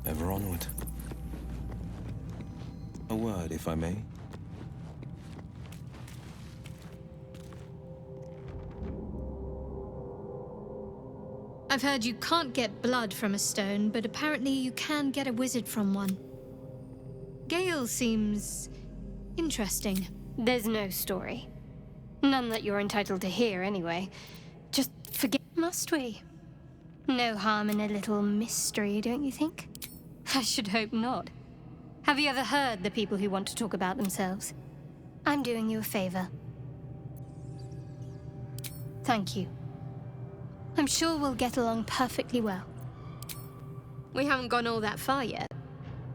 Ever onward. A word, if I may. I've heard you can't get blood from a stone, but apparently you can get a wizard from one. Gale seems interesting. There's no story. None that you're entitled to hear, anyway. Just forget, must we? No harm in a little mystery, don't you think? I should hope not. Have you ever heard the people who want to talk about themselves? I'm doing you a favor. Thank you. I'm sure we'll get along perfectly well. We haven't gone all that far yet.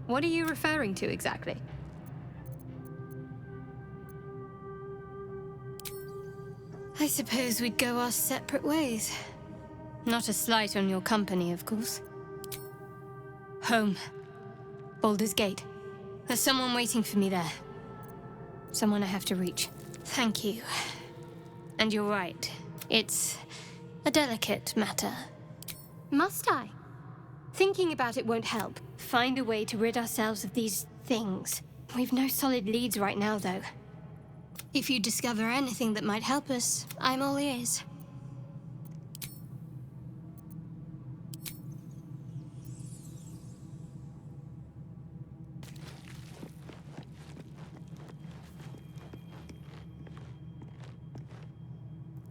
What are you referring to exactly? I suppose we'd go our separate ways. Not a slight on your company, of course. Home. Baldur's Gate. There's someone waiting for me there. Someone I have to reach. Thank you. And you're right. It's a delicate matter. Must I? Thinking about it won't help. Find a way to rid ourselves of these things. We've no solid leads right now, though. If you discover anything that might help us, I'm all ears.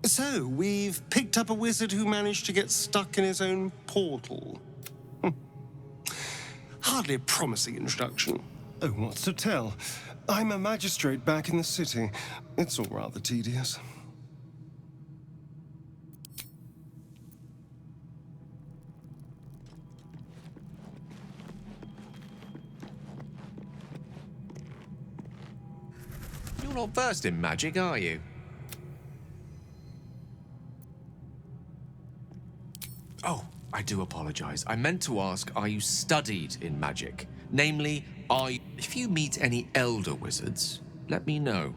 So, we've picked up a wizard who managed to get stuck in his own portal. Hardly a promising introduction. Oh, what's to tell? I'm a magistrate back in the city. It's all rather tedious. You're not versed in magic, are you? Oh, I do apologize. I meant to ask, are you studied in magic? Namely, if you meet any elder wizards, let me know.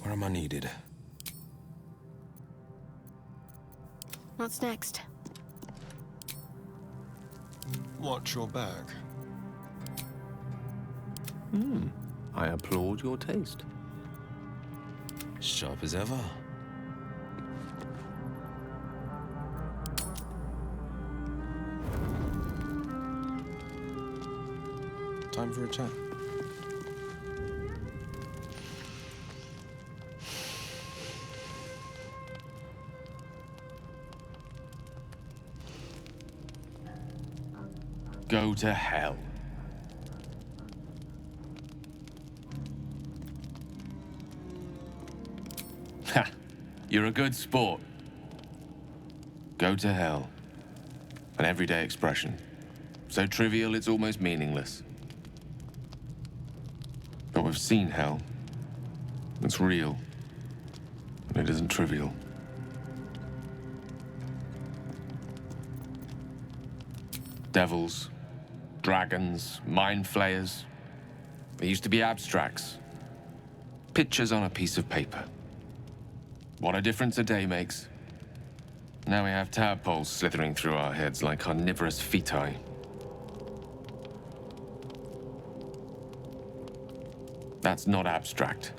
Where am I needed? What's next? Watch your back. I applaud your taste. Sharp as ever. Time for a chat. Go to hell. Ha! You're a good sport. Go to hell. An everyday expression. So trivial it's almost meaningless. But we've seen hell. It's real. And it isn't trivial. Devils, dragons, mind flayers. They used to be abstracts. Pictures on a piece of paper. What a difference a day makes. Now we have tadpoles slithering through our heads like carnivorous feti. That's not abstract.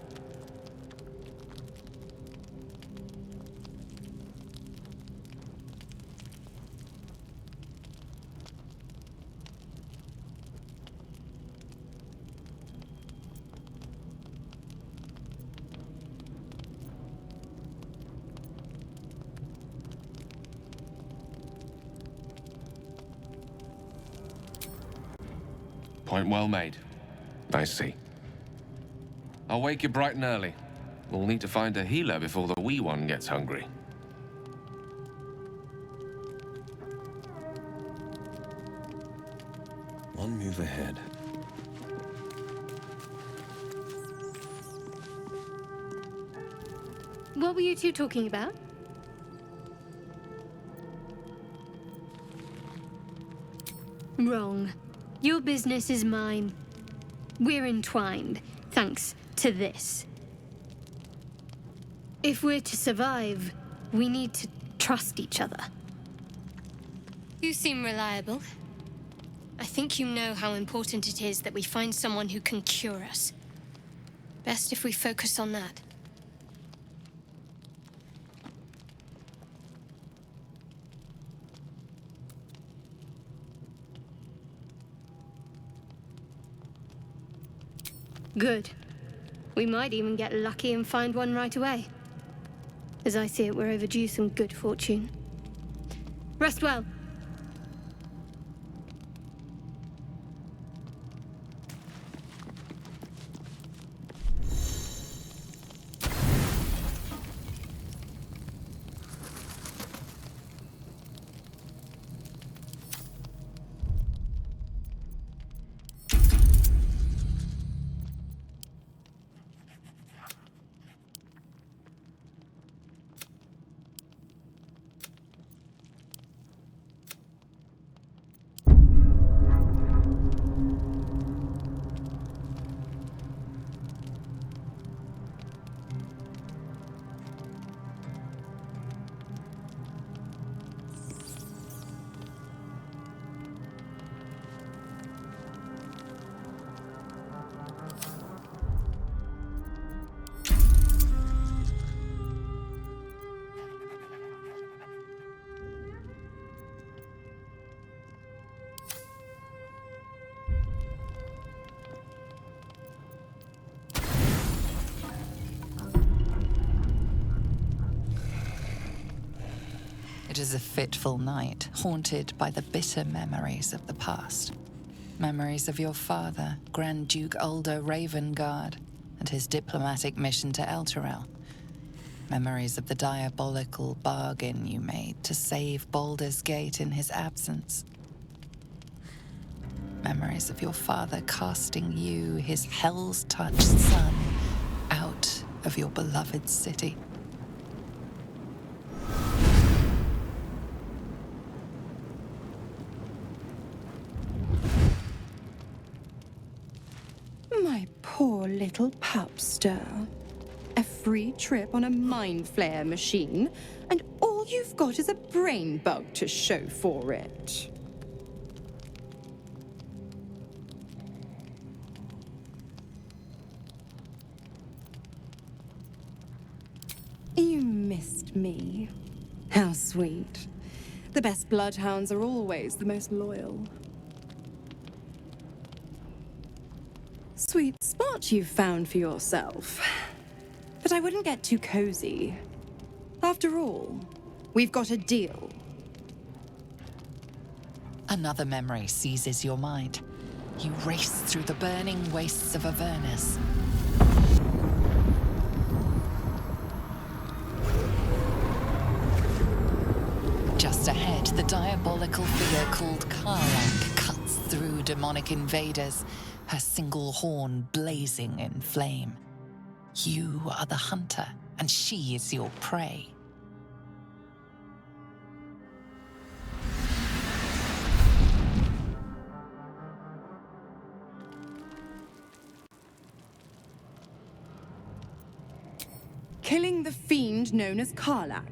Point well made. I see. I'll wake you bright and early. We'll need to find a healer before the wee one gets hungry. One move ahead. What were you two talking about? Wrong. Your business is mine. We're entwined, thanks to this. If we're to survive, we need to trust each other. You seem reliable. I think you know how important it is that we find someone who can cure us. Best if we focus on that. Good. We might even get lucky and find one right away. As I see it, we're overdue some good fortune. Rest well. It is a fitful night, haunted by the bitter memories of the past. Memories of your father, Grand Duke Uldo Ravengard, and his diplomatic mission to Elturel. Memories of the diabolical bargain you made to save Baldur's Gate in his absence. Memories of your father casting you, his Hell's-touched son, out of your beloved city. My poor little pupster. A free trip on a mind flayer machine, and all you've got is a brain bug to show for it. You missed me. How sweet. The best bloodhounds are always the most loyal. Sweet spot you've found for yourself. But I wouldn't get too cozy. After all, we've got a deal. Another memory seizes your mind. You race through the burning wastes of Avernus. Just ahead, the diabolical figure called Kарлak cuts through demonic invaders, her single horn blazing in flame. You are the hunter, and she is your prey. Killing the fiend known as Kарлak.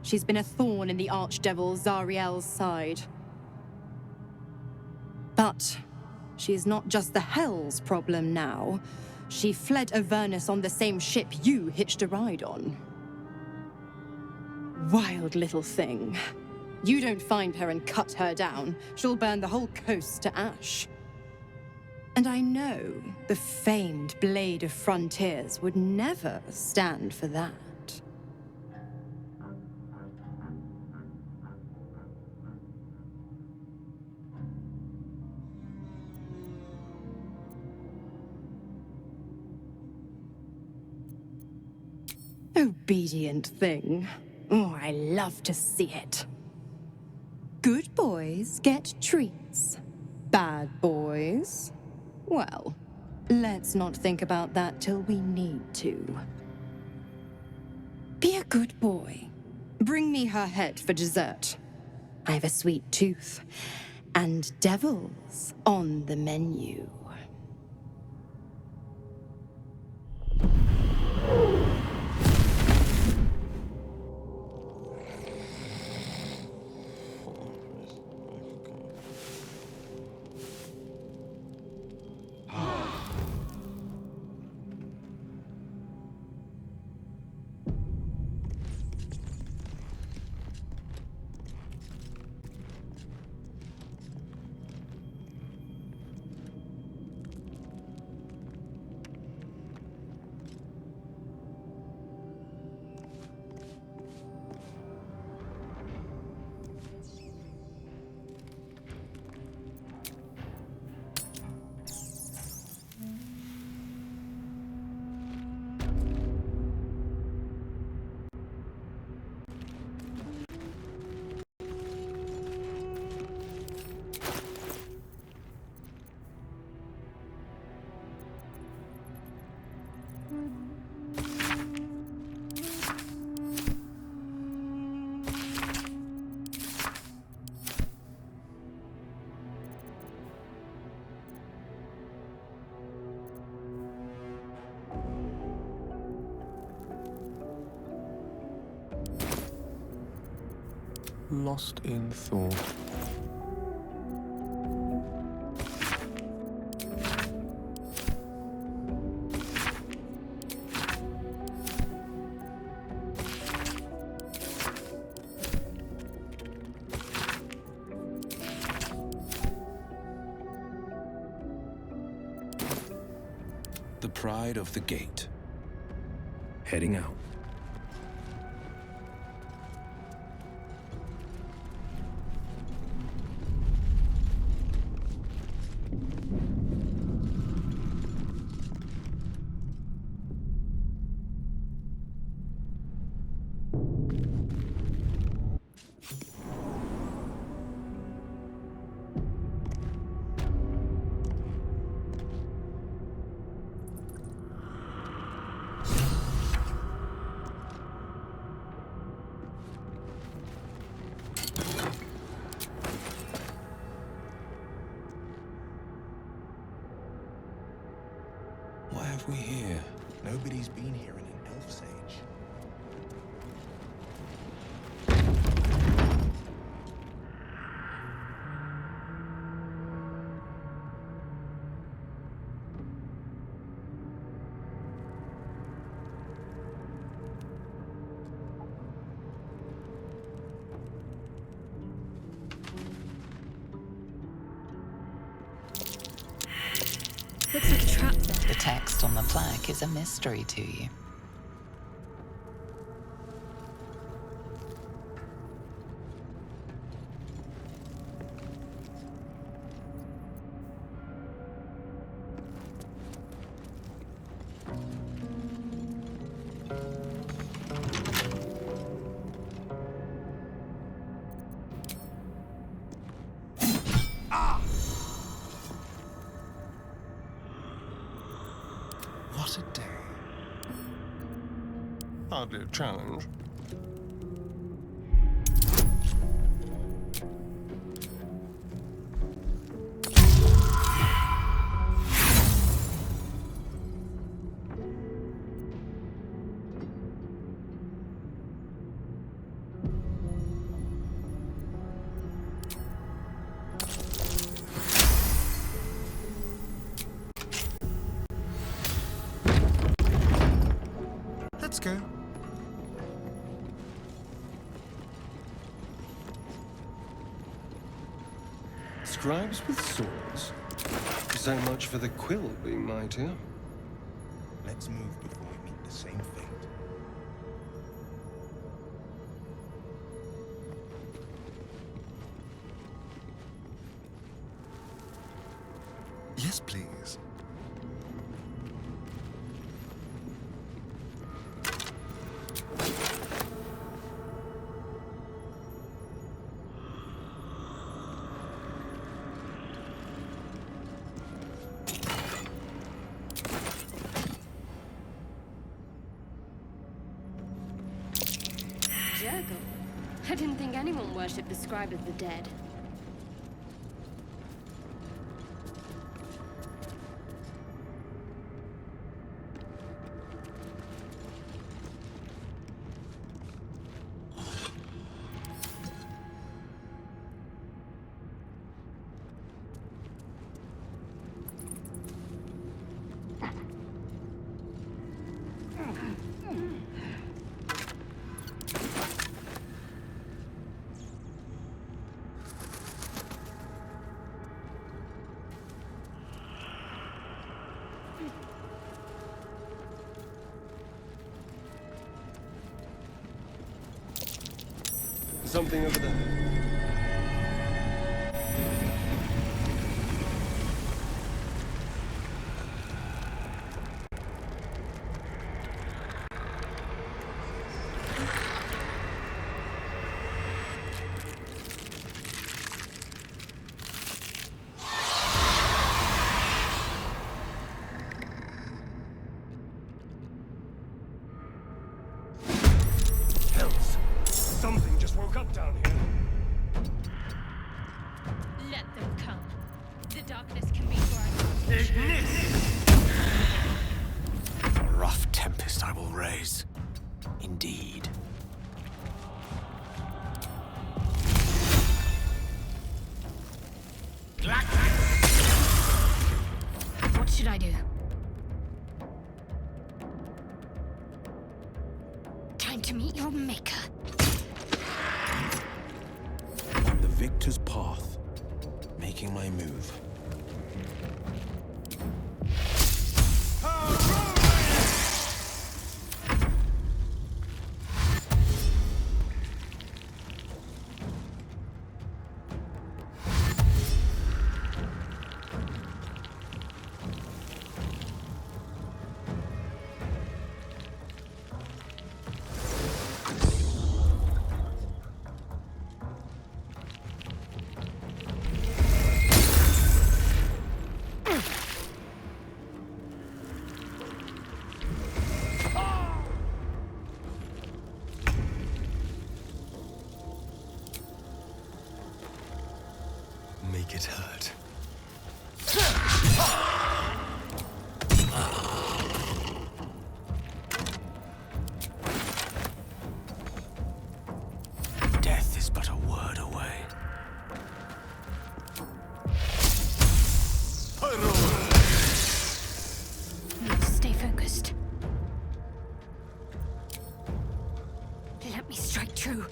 She's been a thorn in the archdevil Zariel's side. But she is not just the Hell's problem now. She fled Avernus on the same ship you hitched a ride on. Wild little thing. You don't find her and cut her down, she'll burn the whole coast to ash. And I know the famed Blade of Frontiers would never stand for that. Obedient thing. Oh, I love to see it. Good boys get treats. Bad boys? Well, let's not think about that till we need to. Be a good boy. Bring me her head for dessert. I have a sweet tooth. And devils on the menu. Lost in thought. The pride of the gate. Heading out. What have we here? Nobody's been here in an elf's age. Looks like a trap there. The text on the plaque is a mystery to you. What a day. Hardly a challenge. Let's go. Scribes with swords. So much for the quill being mightier. Let's move before we meet the same fate. Yes, please. Jurgle. I didn't think anyone worshipped the scribe of the dead. Something over there. Hells! Something just woke up down here. Let them come. The darkness can be for our advantage. A rough tempest I will raise. Indeed. maker. On the victor's path, making my move. Make it hurt. Death is but a word away. Need to stay focused. Let me strike true.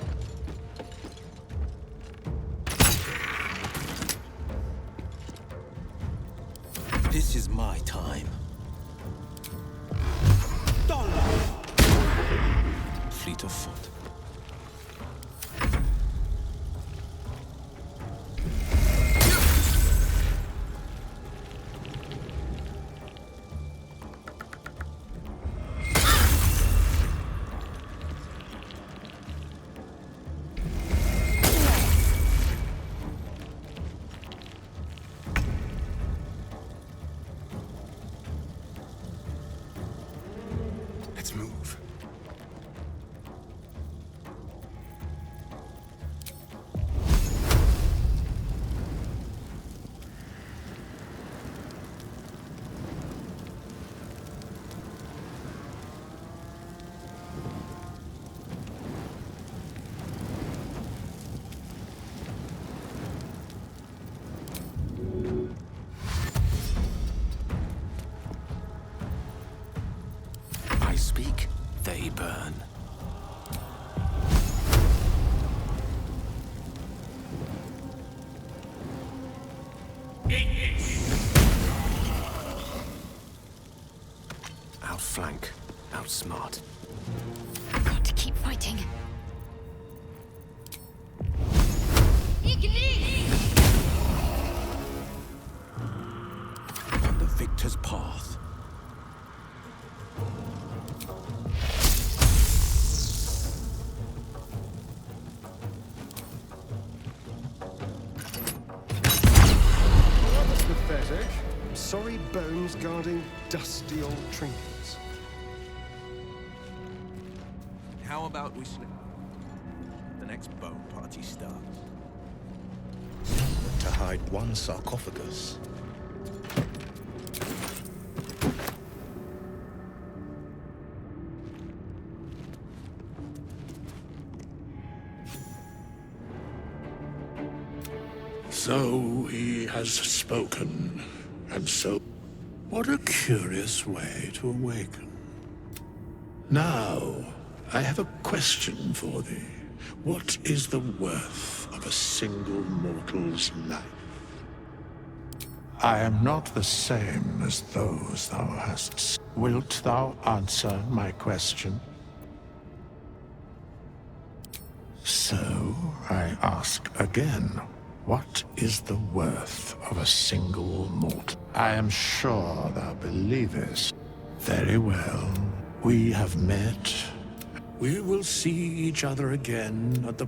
This is my time. Fleet of foot. Let's move. I speak, they burn. Outflank, outsmart. Got to keep fighting. On the victor's path. That was pathetic. Sorry bones guarding dusty old trinkets. How about we slip? The next bone party starts. To hide one sarcophagus. So he has spoken, and so... What a curious way to awaken. Now, I have a question for thee. What is the worth of a single mortal's life? I am not the same as those thou hast. Wilt thou answer my question? So, I ask again. What is the worth of a single mortal? I am sure thou believest. Very well. We have met. We will see each other again at the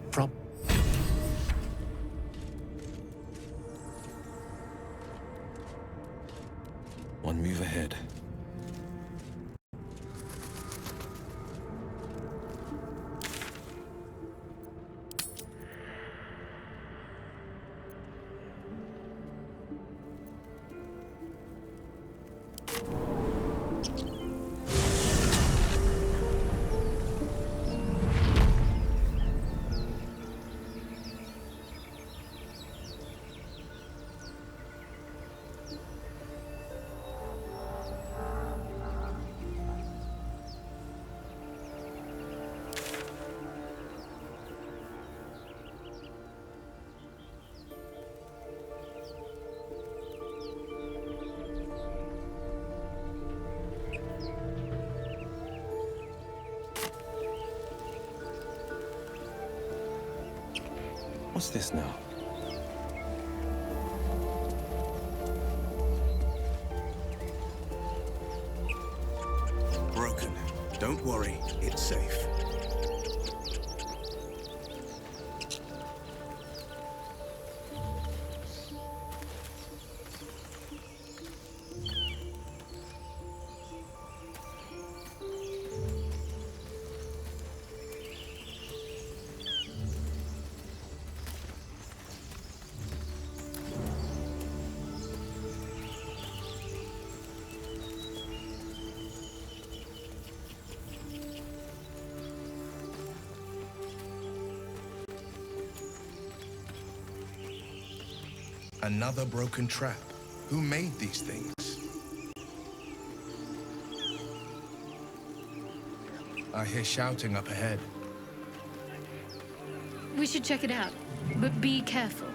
One move ahead. What's this now? Broken. Don't worry, it's safe. Another broken trap. Who made these things? I hear shouting up ahead. We should check it out, but be careful.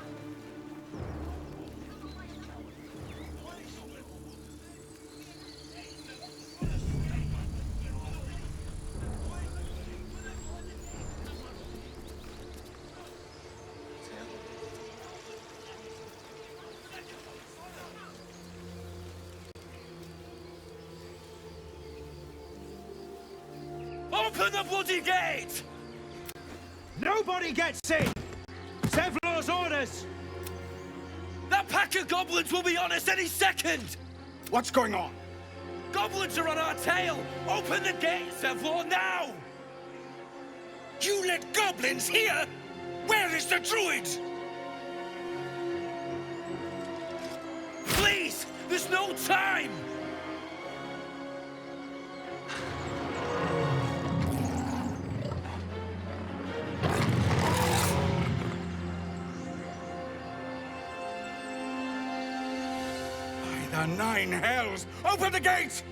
Open the bloody gate! Nobody gets in! Zevlor's orders! That pack of goblins will be on us any second! What's going on? Goblins are on our tail! Open the gate, Zevlor, now! You let goblins here? Where is the druid? Please! There's no time! The nine hells! Open the gate!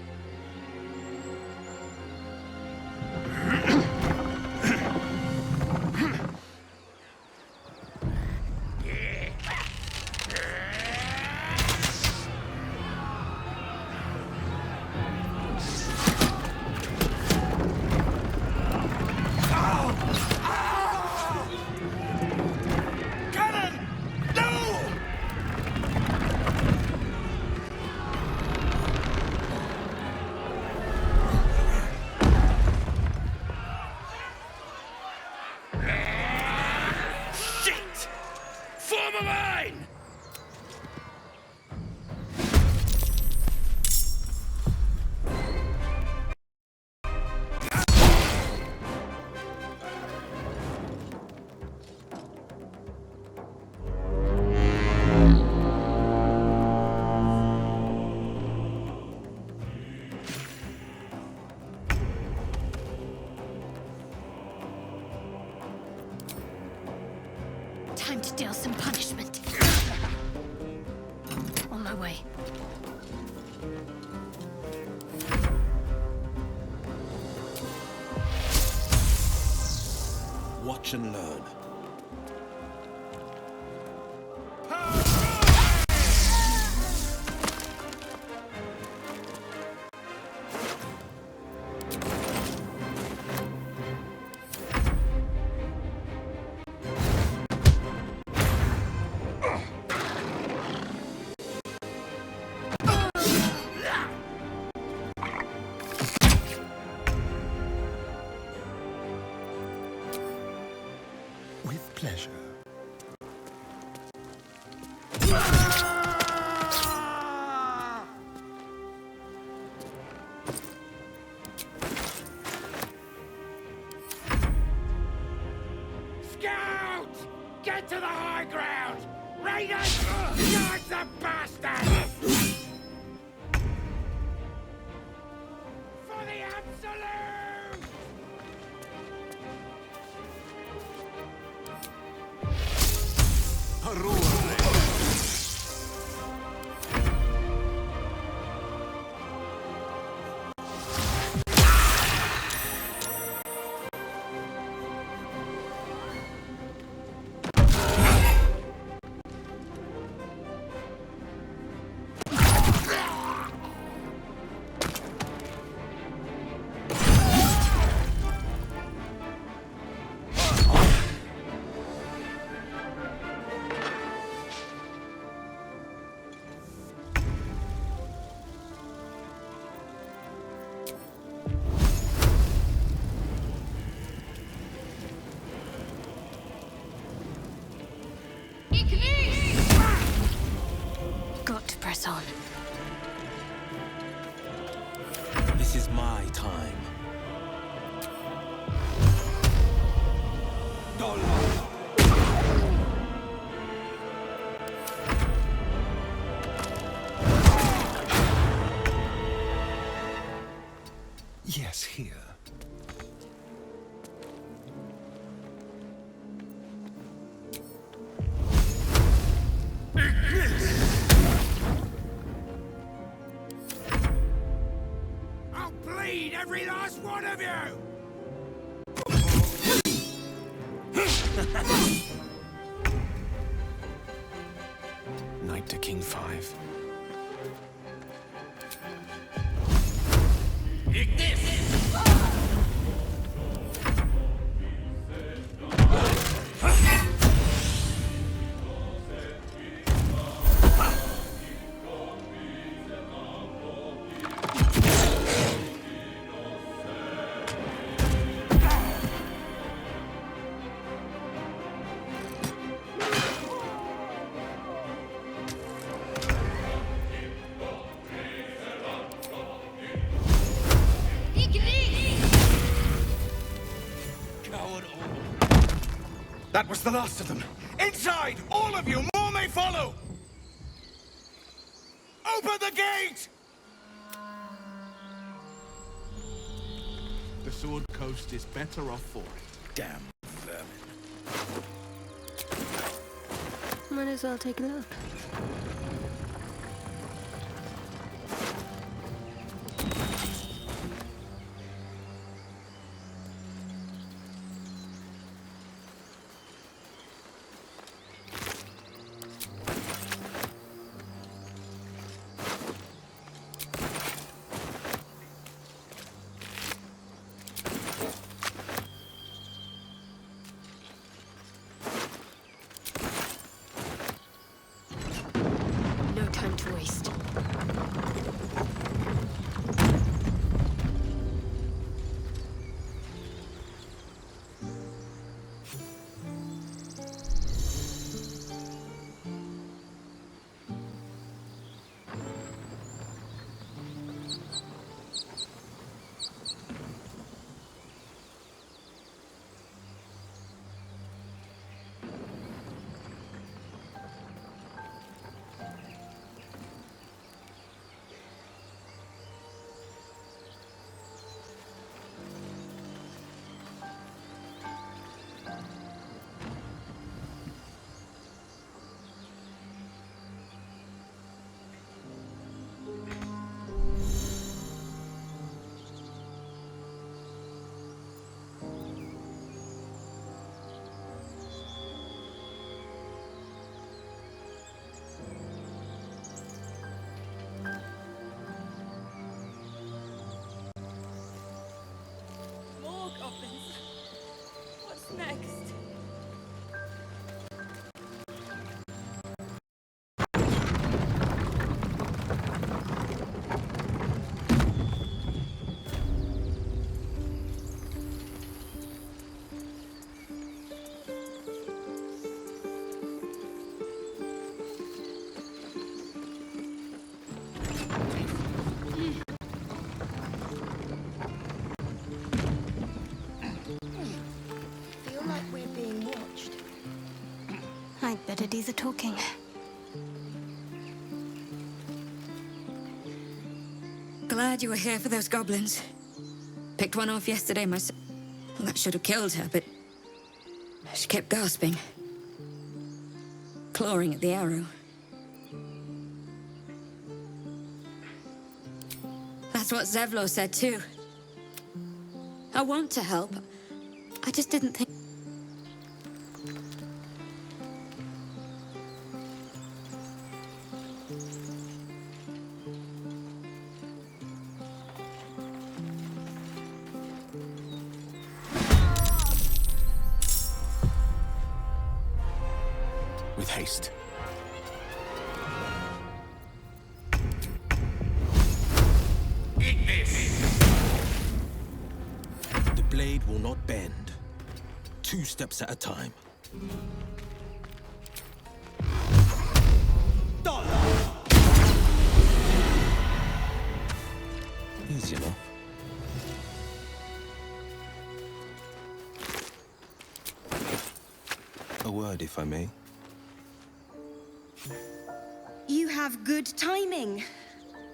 Time to deal some punishment. On my way. Watch and learn. With pleasure. Scout! Get to the high ground! Raiders! Guard the bastards! For the absolute! Got to press on. This is my time. Yes, here. I'll bleed every last one of you! Knight to King 5. That was the last of them. Inside! All of you! More may follow! Open the gate! The Sword Coast is better off for it. Damn vermin. Might as well take a look. No time to waste. More goblins. What's next? Feel like we're being watched. I'd better do the talking. Glad you were here for those goblins. Picked one off yesterday myself. Well, that should have killed her, but she kept gasping, clawing at the arrow. That's what Zevlor said too. I want to help. I just didn't think. With haste. Eat this! The blade will not bend. 2 steps at a time. if I may. You have good timing.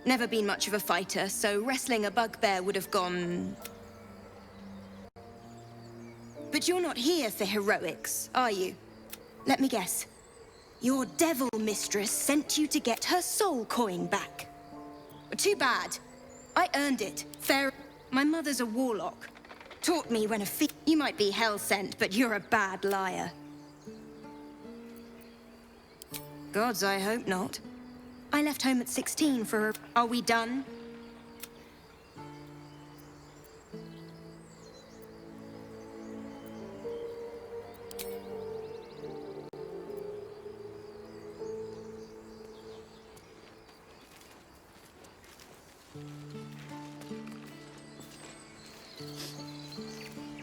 Never been much of a fighter, so wrestling a bugbear would have gone... But you're not here for heroics, are you? Let me guess. Your devil mistress sent you to get her soul coin back. Too bad. I earned it. Fair. My mother's a warlock. Taught me when a You might be hell-sent, but you're a bad liar. Gods, I hope not. I left home at 16 for a... Are we done?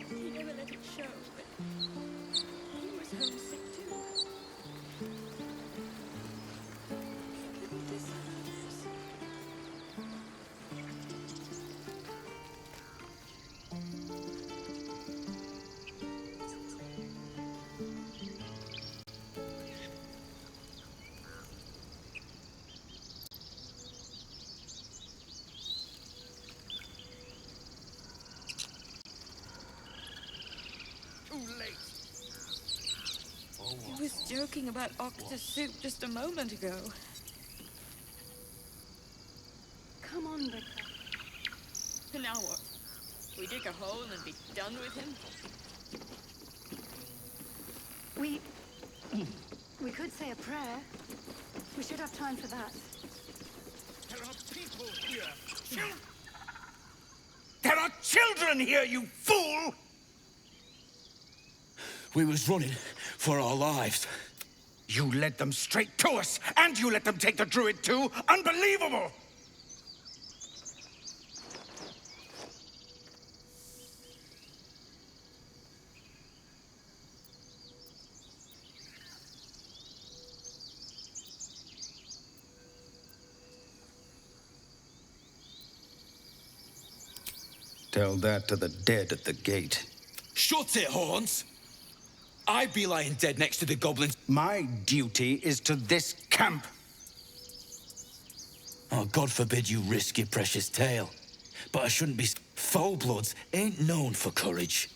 He never let it show, but he was homesick too. This hurts. Too late. He was joking about octa soup just a moment ago. Come on, Victor. And now what? We dig a hole and be done with him? We could say a prayer. We should have time for that. There are people here. There are children here, you fool! We was running for our lives. You led them straight to us, and you let them take the druid too? Unbelievable! Tell that to the dead at the gate. Shut it, Horns! I'd be lying dead next to the goblins. My duty is to this camp. Oh, God forbid you risk your precious tail. But I shouldn't be... Foul-bloods ain't known for courage.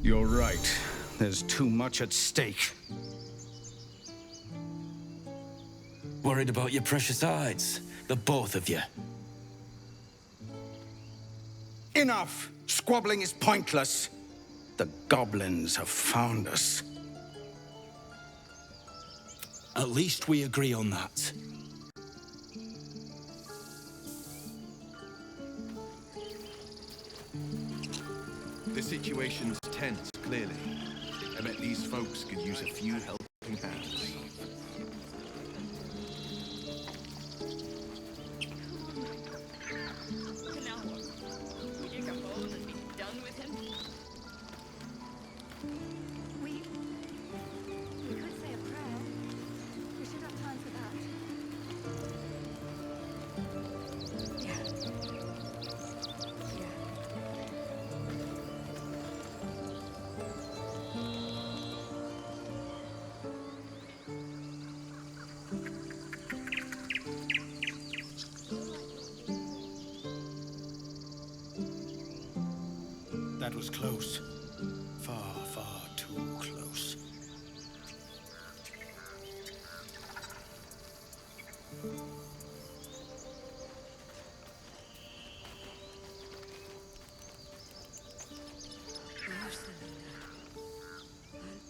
You're right. There's too much at stake. Worried about your precious hides, the both of you. Enough! Squabbling is pointless. The goblins have found us. At least we agree on that. The situation's tense, clearly. I bet these folks could use a few helping hands. And now what? We dig a hole and be done with him? We could say a prayer. We should have time for that. That was close. Far, far too close.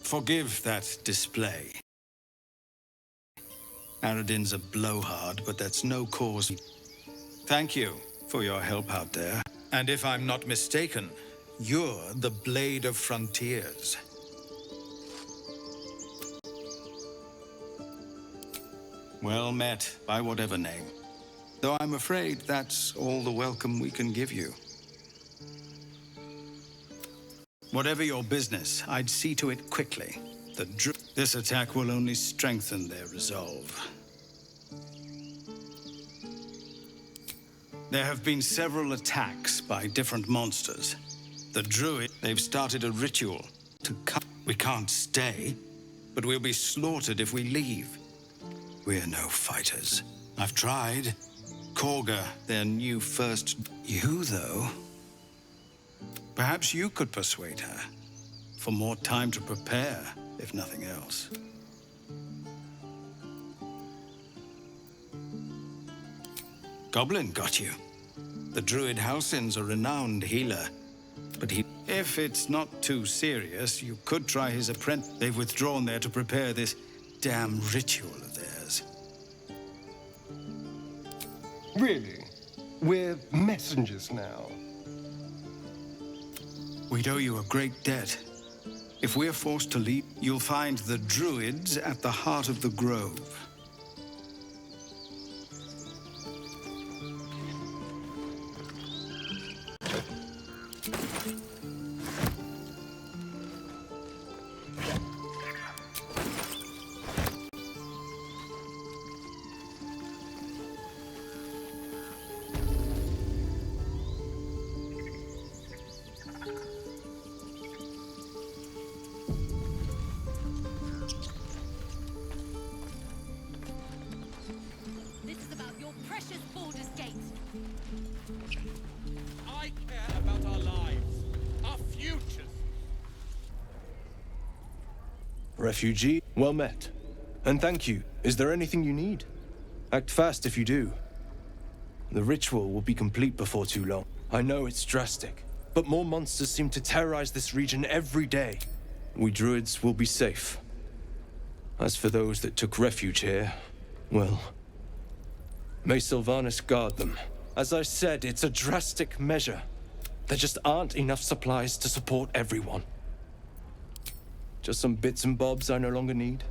Forgive that display. Aradin's a blowhard, but that's no cause. Thank you for your help out there. And if I'm not mistaken, you're the Blade of Frontiers. Well met, by whatever name. Though I'm afraid that's all the welcome we can give you. Whatever your business, I'd see to it quickly. This attack will only strengthen their resolve. There have been several attacks by different monsters. The druid, they've started a ritual to cut. We can't stay, but we'll be slaughtered if we leave. We're no fighters. I've tried. Korga, their new first... You, though? Perhaps you could persuade her. For more time to prepare, if nothing else. Goblin got you. The druid Halsin's a renowned healer, but if it's not too serious, you could try his apprentice. They've withdrawn there to prepare this damn ritual of theirs. Really? We're messengers now. We'd owe you a great debt. If we're forced to leave, you'll find the druids at the heart of the grove. I care about our lives, our futures. Refugee, well met. And thank you. Is there anything you need? Act fast if you do. The ritual will be complete before too long. I know it's drastic, but more monsters seem to terrorize this region every day. We druids will be safe. As for those that took refuge here, well, may Sylvanas guard them. As I said, it's a drastic measure. There just aren't enough supplies to support everyone. Just some bits and bobs I no longer need.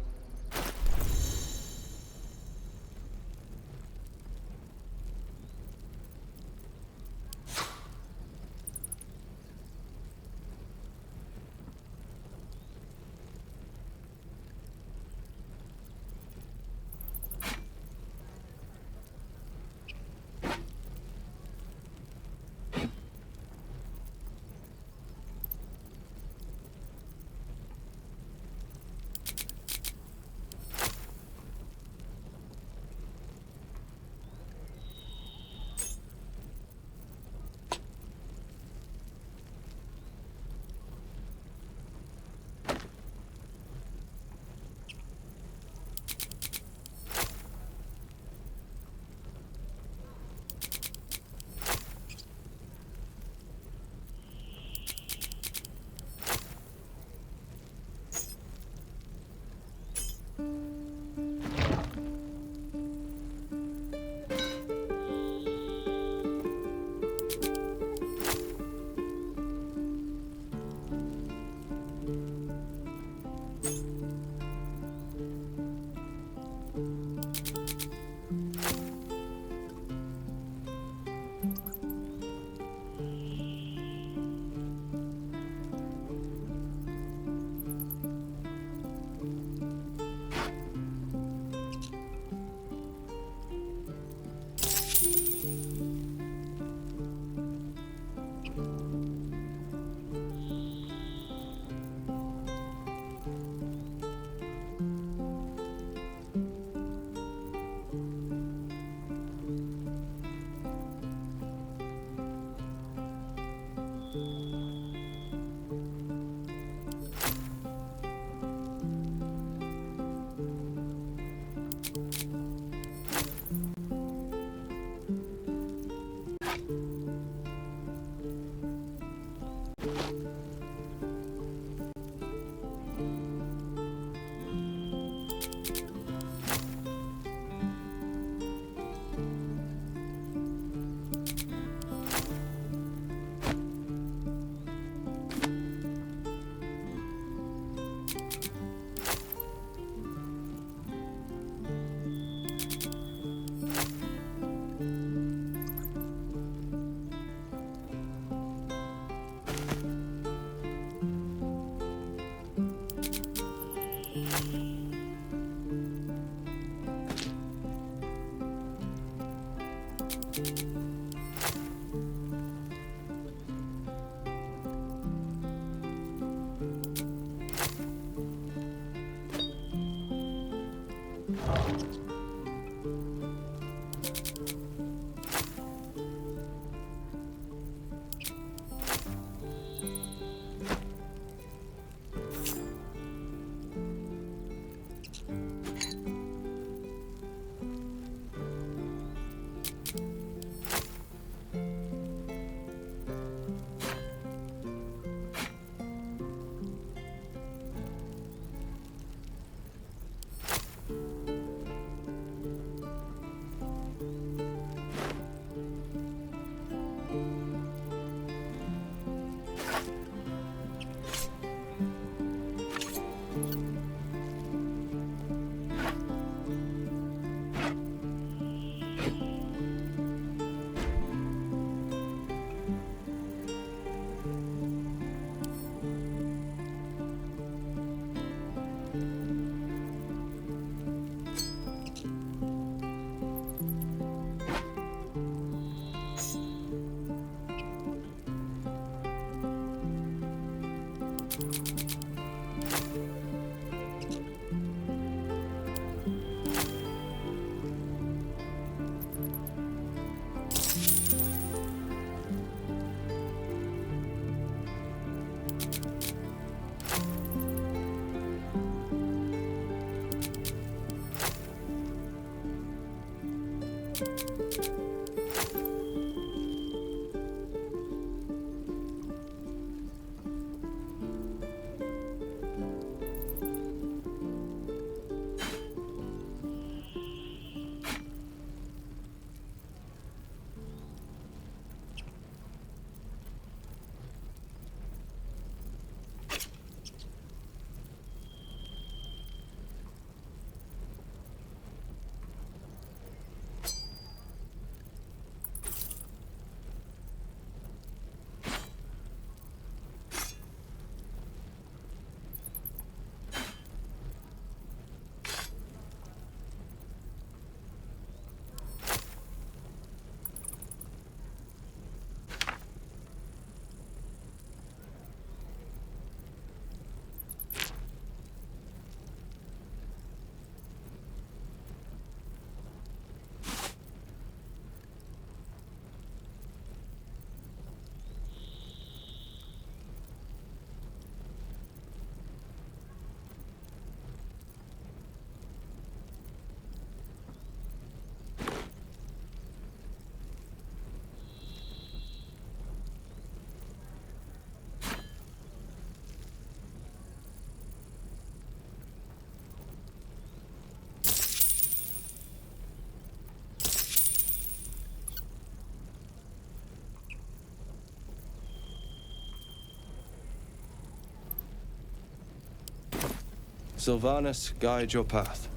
Sylvanus, guide your path.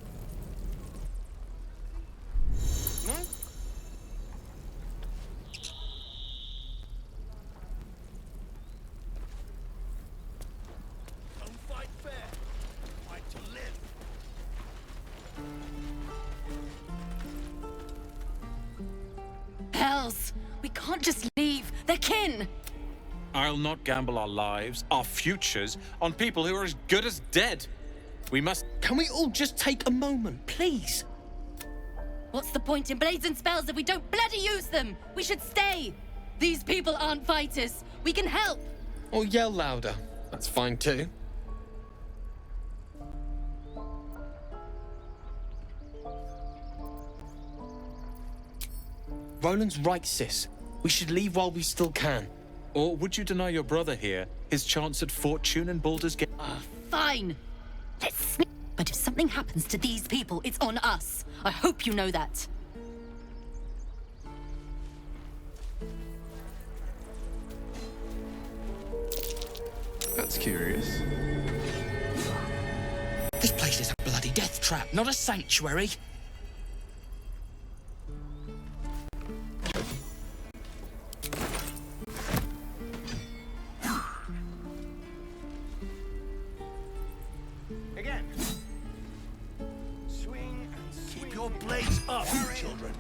Hells! We can't just leave. They're kin! I'll not gamble our lives, our futures, on people who are as good as dead. We must... Can we all just take a moment, please? What's the point in blades and spells if we don't bloody use them? We should stay! These people aren't fighters. We can help! Or yell louder. That's fine too. Roland's right, sis. We should leave while we still can. Or would you deny your brother here his chance at fortune in Baldur's Gate? Fine! Let's sneak. But if something happens to these people, it's on us. I hope you know that. That's curious. This place is a bloody death trap, not a sanctuary. Again. Swing and swing. Keep your blades up, children.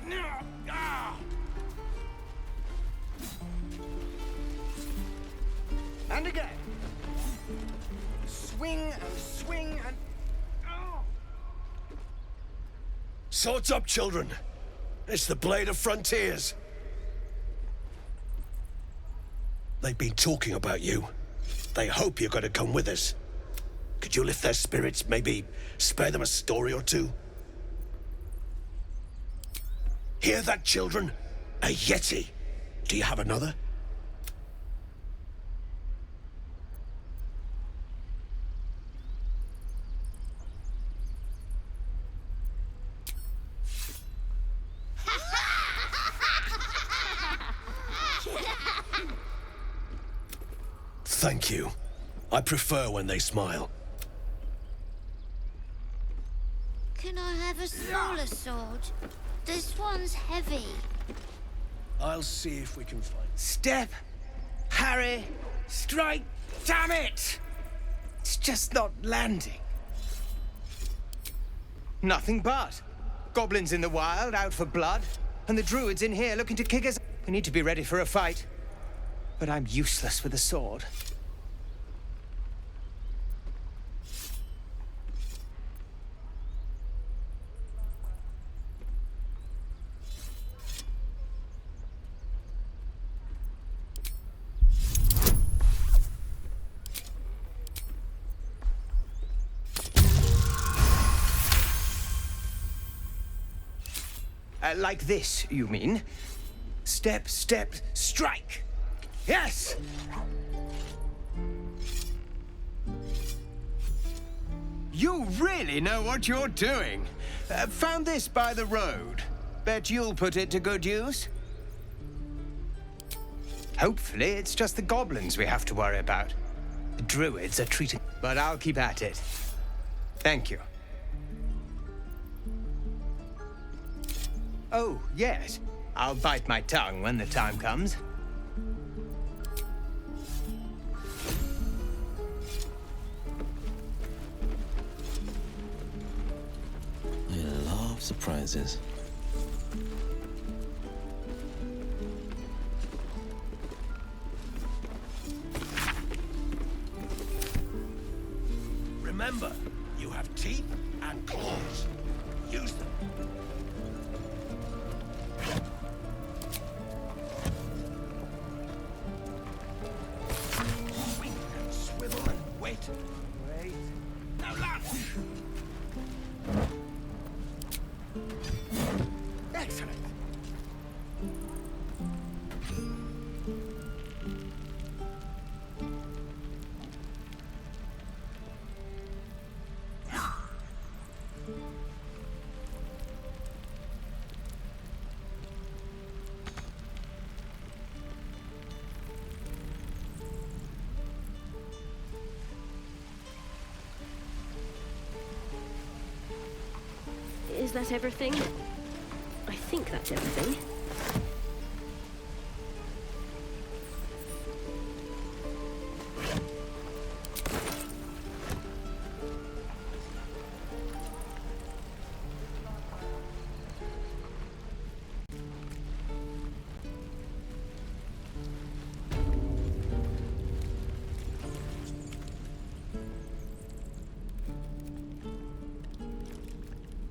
And again. Swing and swing and... Swords up, children. It's the blade of frontiers. They've been talking about you. They hope you're going to come with us. Could you lift their spirits, maybe spare them a story or two? Hear that, children? A Yeti. Do you have another? Thank you. I prefer when they smile. Can I have a smaller sword? This one's heavy. I'll see if we can find... Step! Harry! Strike! Damn it! It's just not landing. Nothing but. Goblins in the wild, out for blood. And the druids in here looking to kick us... We need to be ready for a fight. But I'm useless with a sword. Like this, you mean? Step, step, strike! Yes! You really know what you're doing. Found this by the road. Bet you'll put it to good use. Hopefully, it's just the goblins we have to worry about. The druids are treating... But I'll keep at it. Thank you. Oh, yes. I'll bite my tongue when the time comes. I love surprises. Remember, you have teeth and claws. Use them. Swivel and wait. Wait. Now launch! Excellent. Is that everything? I think that's everything.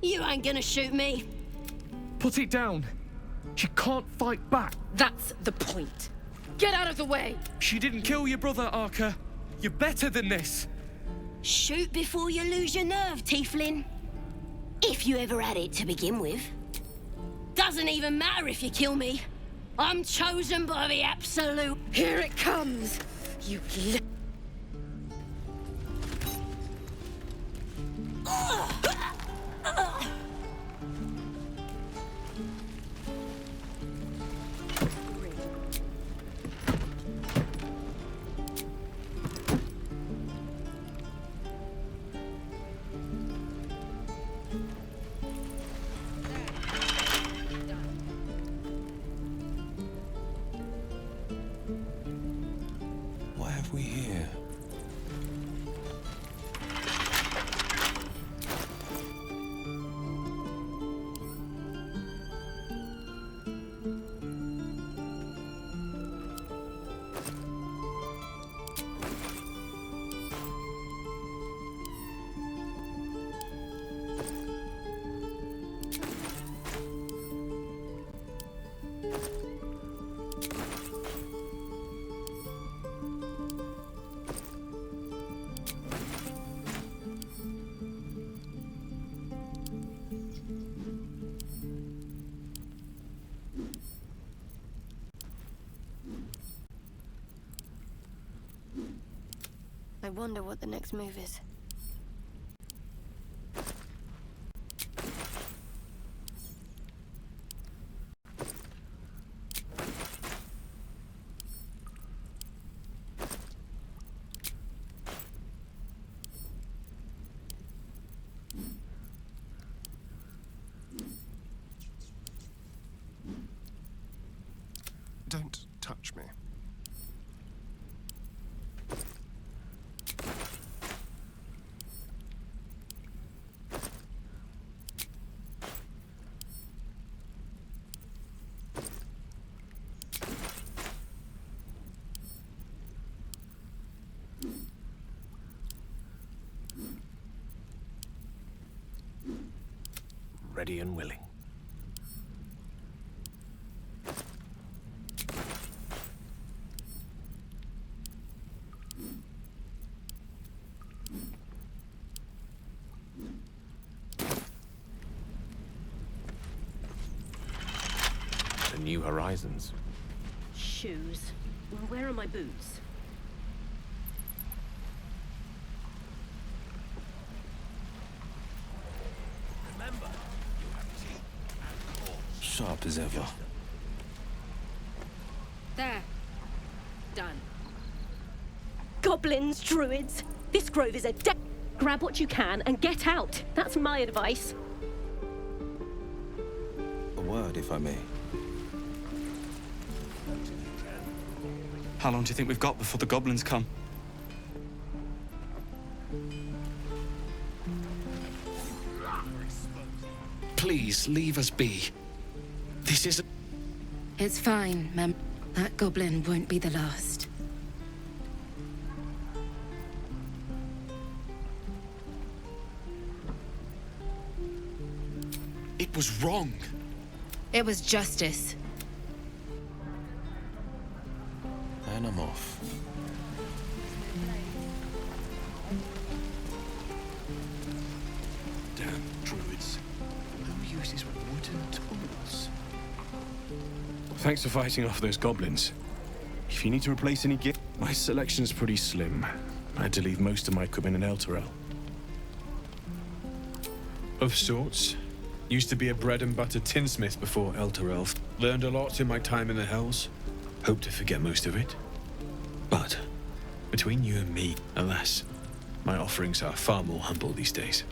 You ain't gonna shoot me. Put it down. She can't fight back. That's the point. Get out of the way. She didn't kill your brother, Arca. You're better than this. Shoot before you lose your nerve, Tiefling. If you ever had it to begin with. Doesn't even matter if you kill me. I'm chosen by the Absolute. Here it comes. You What have we here? wonder what the next move is. Don't touch me. Ready and willing. The new horizons. Shoes. Well, where are my boots? Remember, you have teeth and claws. Sharp as ever. There. Done. Goblins, druids. This grove is a grab what you can and get out. That's my advice. A word, if I may. How long do you think we've got before the goblins come? Please, leave us be. This isn't... It's fine, Mem. That goblin won't be the last. It was wrong. It was justice. And I'm off. Damn druids. Who uses wooden tools? Thanks for fighting off those goblins. If you need to replace any gear, my selection's pretty slim. I had to leave most of my equipment in Elturel. Of sorts. Used to be a bread and butter tinsmith before Elturel. Learned a lot in my time in the Hells. Hope to forget most of it. But between you and me, alas, my offerings are far more humble these days.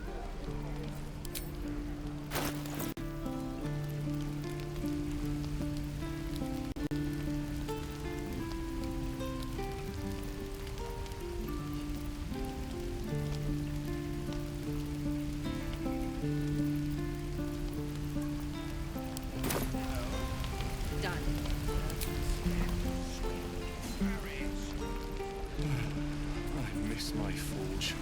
My forge.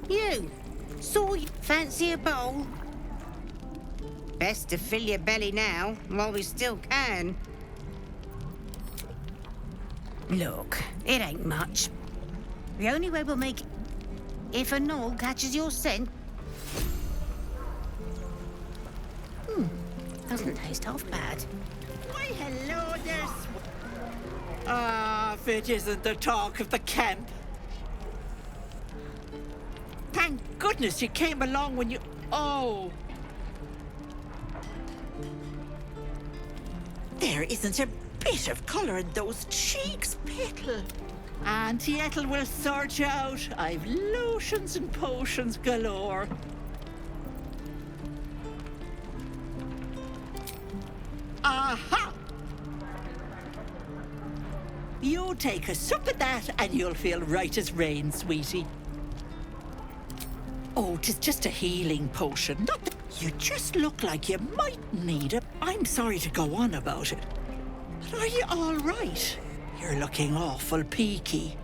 You! Saw you fancy a bowl? Best to fill your belly now, while we still can. Look, it ain't much. The only way we'll make it, if a gnoll catches your scent. Doesn't taste half bad. Why, hello there, if it isn't the talk of the camp. Thank goodness you came along when you... Oh. There isn't a bit of colour in those cheeks, Petal. Auntie Ethel will sort you out. I've lotions and potions galore. Aha! You take a sup of that and you'll feel right as rain, sweetie. Oh, 'tis just a healing potion. Not that you just look like you might need it. I'm sorry to go on about it. But are you all right? You're looking awful peaky.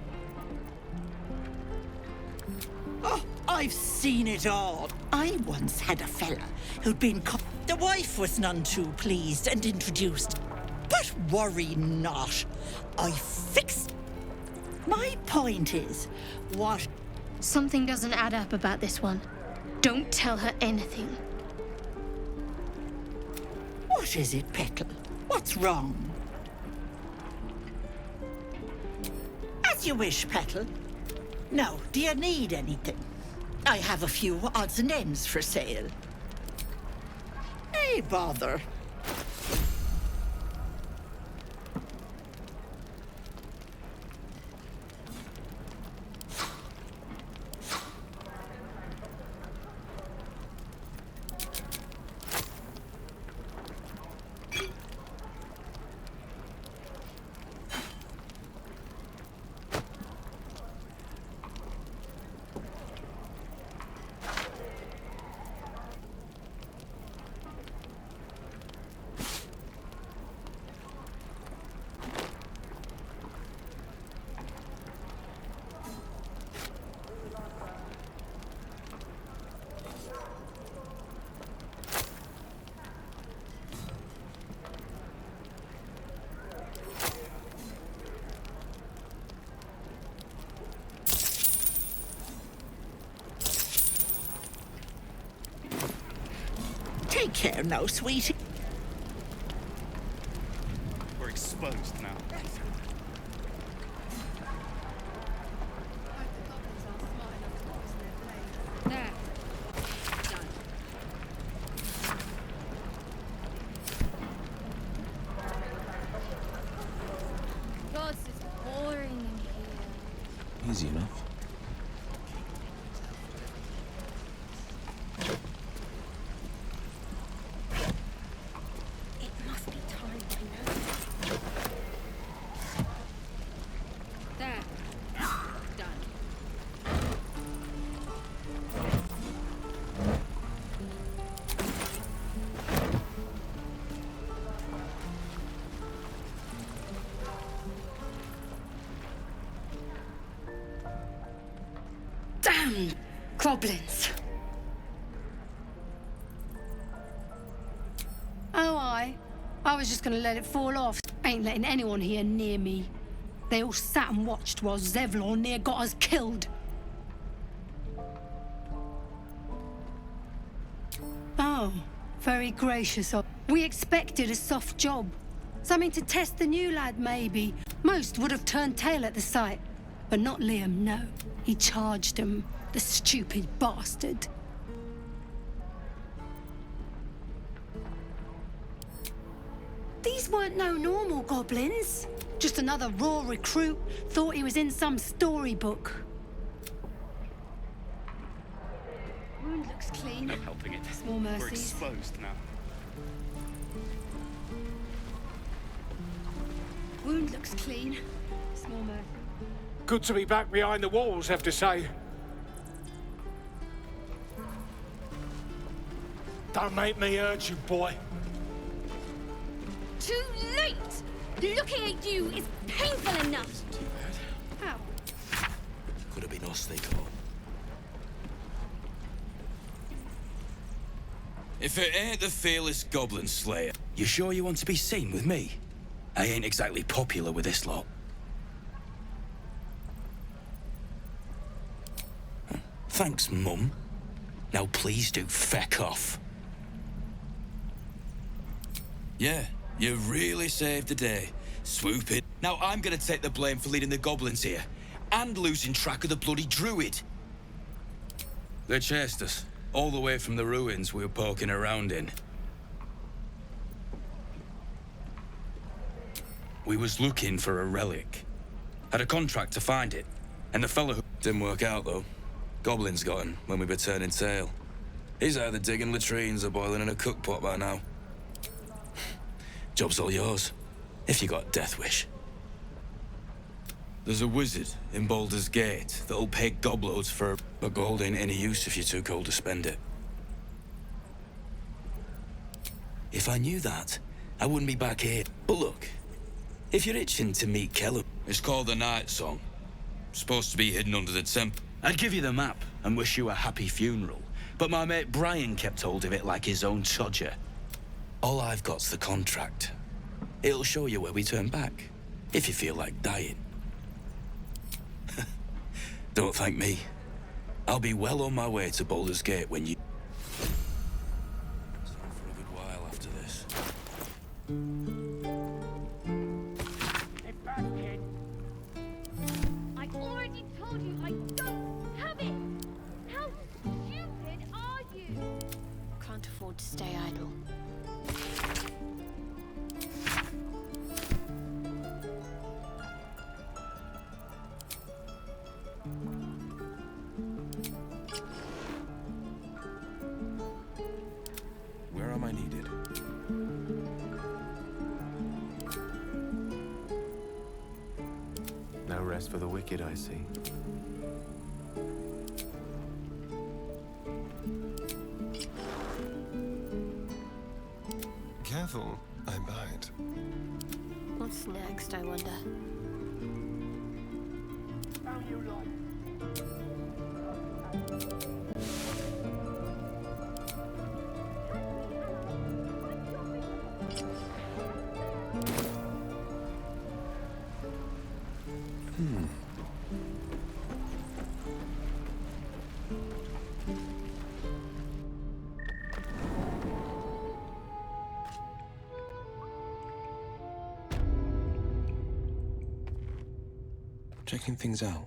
Oh, I've seen it all. I once had a fella who'd been the wife was none too pleased and introduced. But worry not. I fixed... My point is, what Something doesn't add up about this one. Don't tell her anything. What is it, Petal? What's wrong? As you wish, Petal. Now, do you need anything? I have a few odds and ends for sale. Hey, bother. Take care now, sweetie. We're exposed now. There. Done. God, this is boring in here. Easy enough. It must be time by now. There. Done. Damn goblins. Oh, I was just gonna let it fall off. Ain't letting anyone here near me. They all sat and watched while Zevlon near got us killed. Oh, very gracious of. We expected a soft job. Something to test the new lad, maybe. Most would have turned tail at the sight. But not Liam, no. He charged him, the stupid bastard. These weren't no normal goblins. Just another raw recruit. Thought he was in some storybook. Wound looks clean. No helping it. Small We're mercies. exposed now. Wound looks clean. Small mercy. Good to be back behind the walls, have to say. Don't make me urge you, boy. Too late! Looking at you is painful enough. How? Could have been us they caught. If it ain't the fearless goblin slayer. You sure you want to be seen with me? I ain't exactly popular with this lot. Thanks, Mum. Now please do feck off. Yeah, you really saved the day. Swoop it. Now I'm gonna take the blame for leading the goblins here. And losing track of the bloody druid. They chased us, all the way from the ruins we were poking around in. We was looking for a relic. Had a contract to find it. And the fellow who... Didn't work out, though. Goblins got him when we were turning tail. He's either digging latrines or boiling in a cookpot by now. Job's all yours, if you got a death wish. There's a wizard in Baldur's Gate that'll pay gobloads for... But gold ain't any use if you're too cold to spend it. If I knew that, I wouldn't be back here. But look, if you're itching to meet Kellum... It's called the Night Song. Supposed to be hidden under the temple. I'd give you the map and wish you a happy funeral. But my mate Brian kept hold of it like his own Todger. All I've got's the contract. It'll show you where we turn back, if you feel like dying. Don't thank me. I'll be well on my way to Baldur's Gate when you... So for a good while after this. I already told you I don't have it! How stupid are you? Can't afford to stay idle. Where am I needed? No rest for the wicked, I see. Careful, I bite. What's next, I wonder? Checking things out.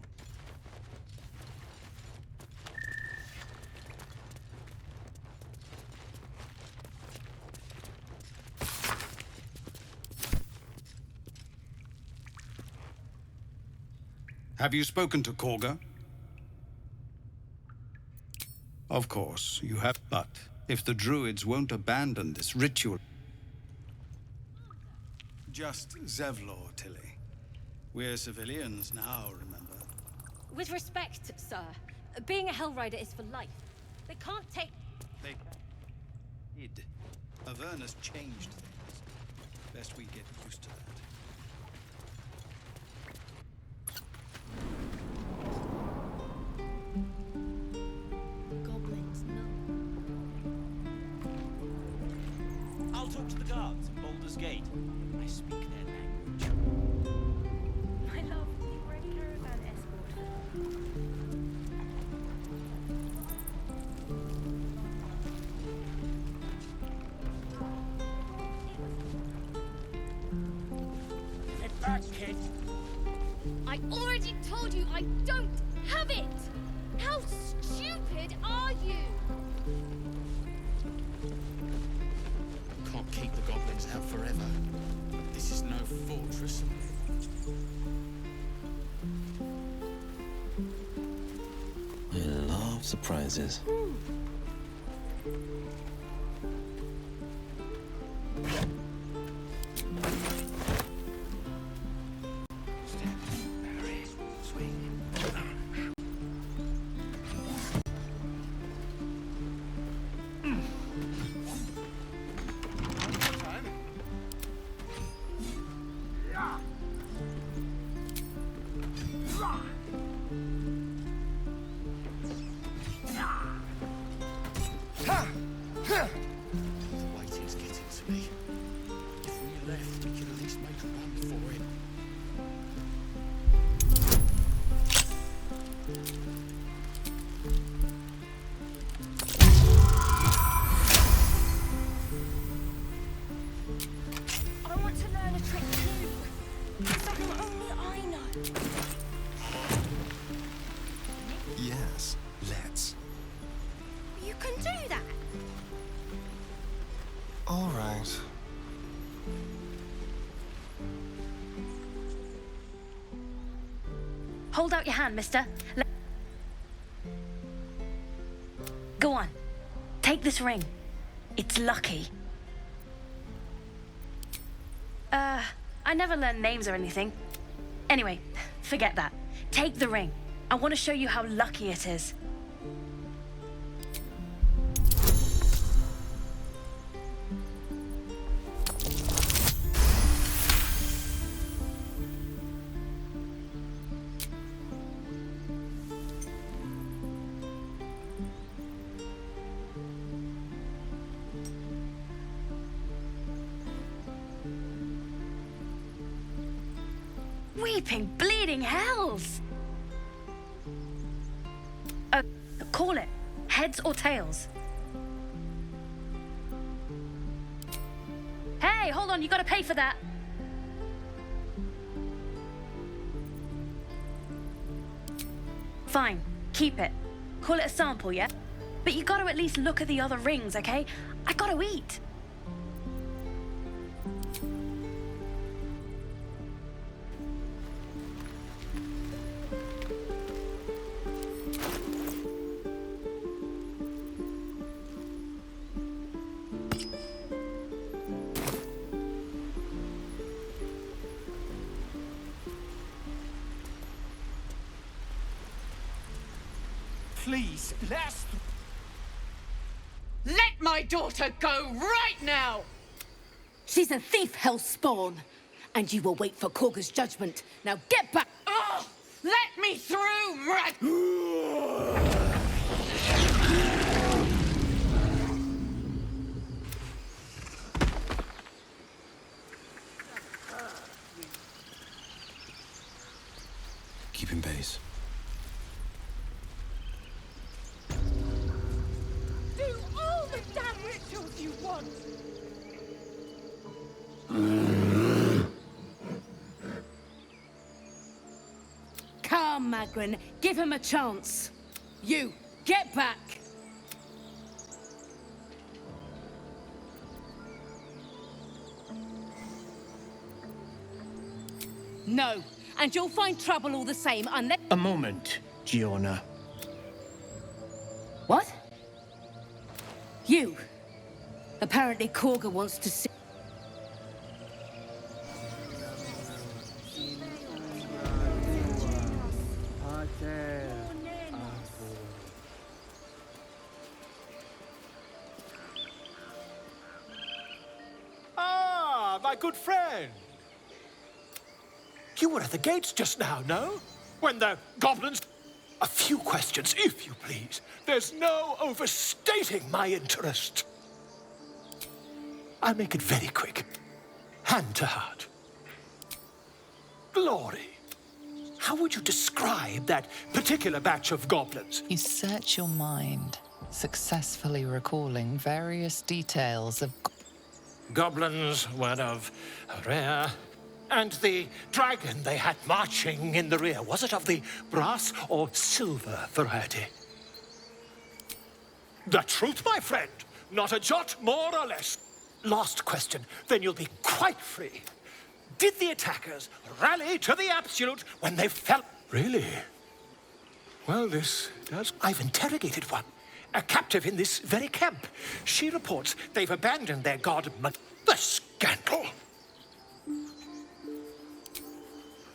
Have you spoken to Korga? Of course, you have. But if the druids won't abandon this ritual... Just Zevlor, Tilly. We're civilians now, remember? With respect, sir, being a Hellrider is for life. They can't take... They did. Avernus changed things. Best we get used to that. Goblins, no. I'll talk to the guards at Baldur's Gate. I speak their language. My love, you were a caravan escort. Get back, kid! I already told you I don't have it! How stupid are you? Can't keep the goblins out forever. This is no fortress. I love surprises. Waiting's getting to me. If we left, we could at least make a run for it. I want to learn a trick too. Something only I know. Yes, let's. You can do that. All right. Hold out your hand, mister. Go on. Take this ring. It's lucky. I never learned names or anything. Anyway, forget that. Take the ring. I want to show you how lucky it is. Weeping, bleeding hells! Oh, Call it. Heads or tails? Hey, hold on, you gotta pay for that. Fine, keep it. Call it a sample, yeah? But you gotta at least look at the other rings, okay? I gotta eat. Please, last. Let my daughter go right now! She's a thief, hellspawn. And you will wait for Korga's judgment. Now get back! Oh, let me through, Mrag! Keeping pace. Do all the damn rituals you want! Come, Magrin. Give him a chance. You, get back! No, and you'll find trouble all the same unless... A moment, Giona. What? You. Apparently Korga wants to see... Ah, my good friend. You were at the gates just now, no? When the goblins... A few questions, if you please. There's no overstating my interest. I'll make it very quick. Hand to heart. Glory. How would you describe that particular batch of goblins? You search your mind, successfully recalling various details of... Goblins were of rare... And the dragon they had marching in the rear, was it of the brass or silver variety? The truth, my friend. Not a jot more or less. Last question, then you'll be quite free. Did the attackers rally to the absolute when they fell? Really? Well, this does... I've interrogated one. A captive in this very camp. She reports they've abandoned their god... The scandal!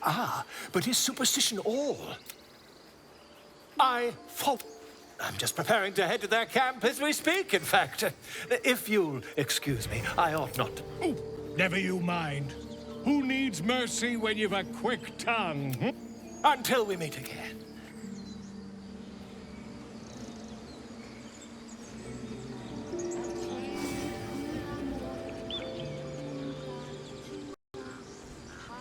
Ah, but is superstition all? I'm just preparing to head to their camp as we speak, in fact. If you'll excuse me, I ought not to... Oh, never you mind. Who needs mercy when you've a quick tongue? Until we meet again.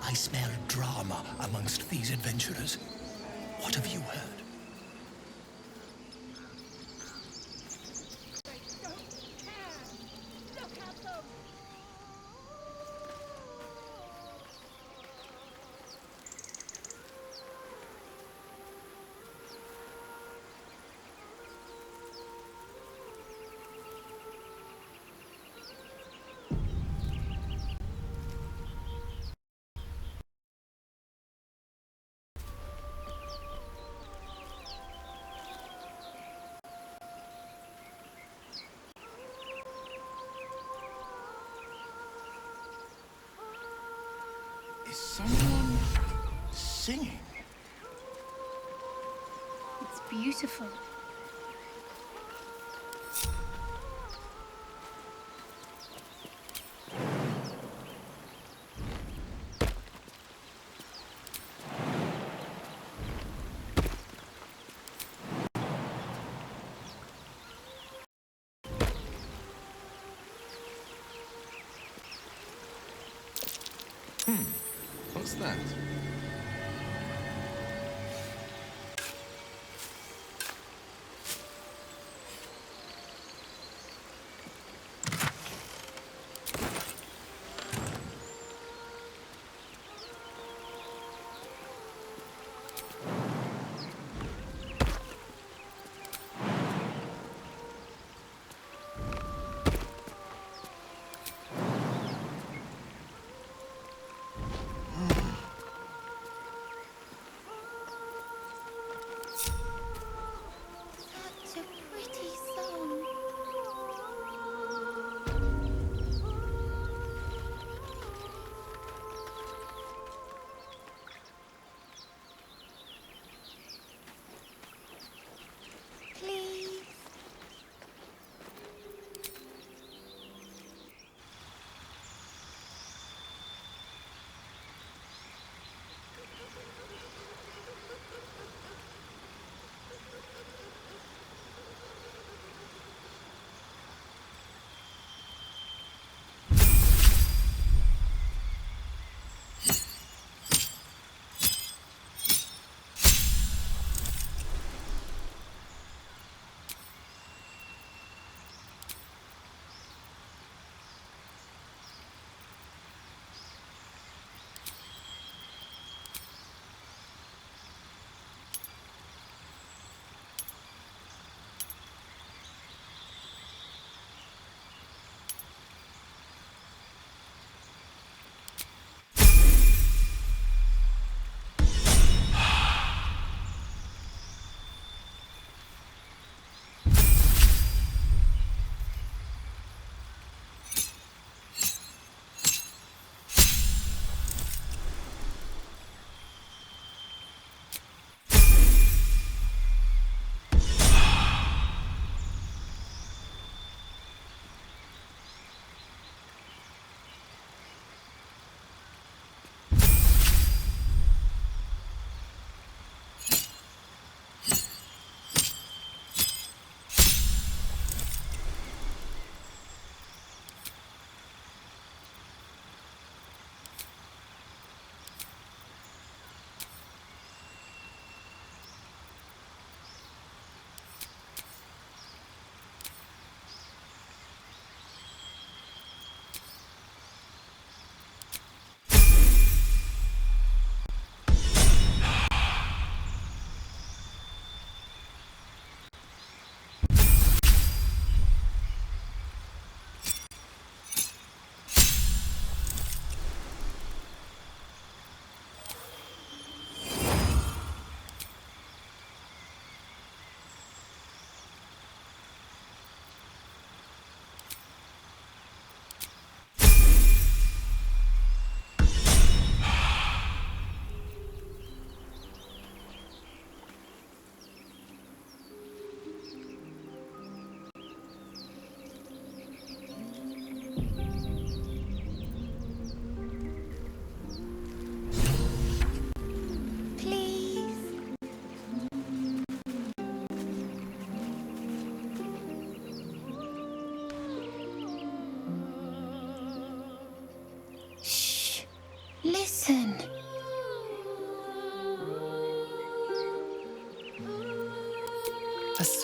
I smell drama amongst these adventurers. What have you heard? Is someone singing? It's beautiful. What's that?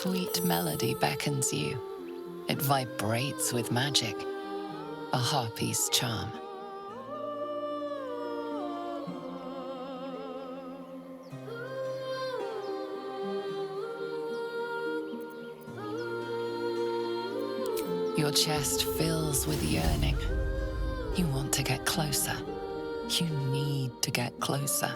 sweet melody beckons you. It vibrates with magic, a harpy's charm. Your chest fills with yearning. You want to get closer. You need to get closer.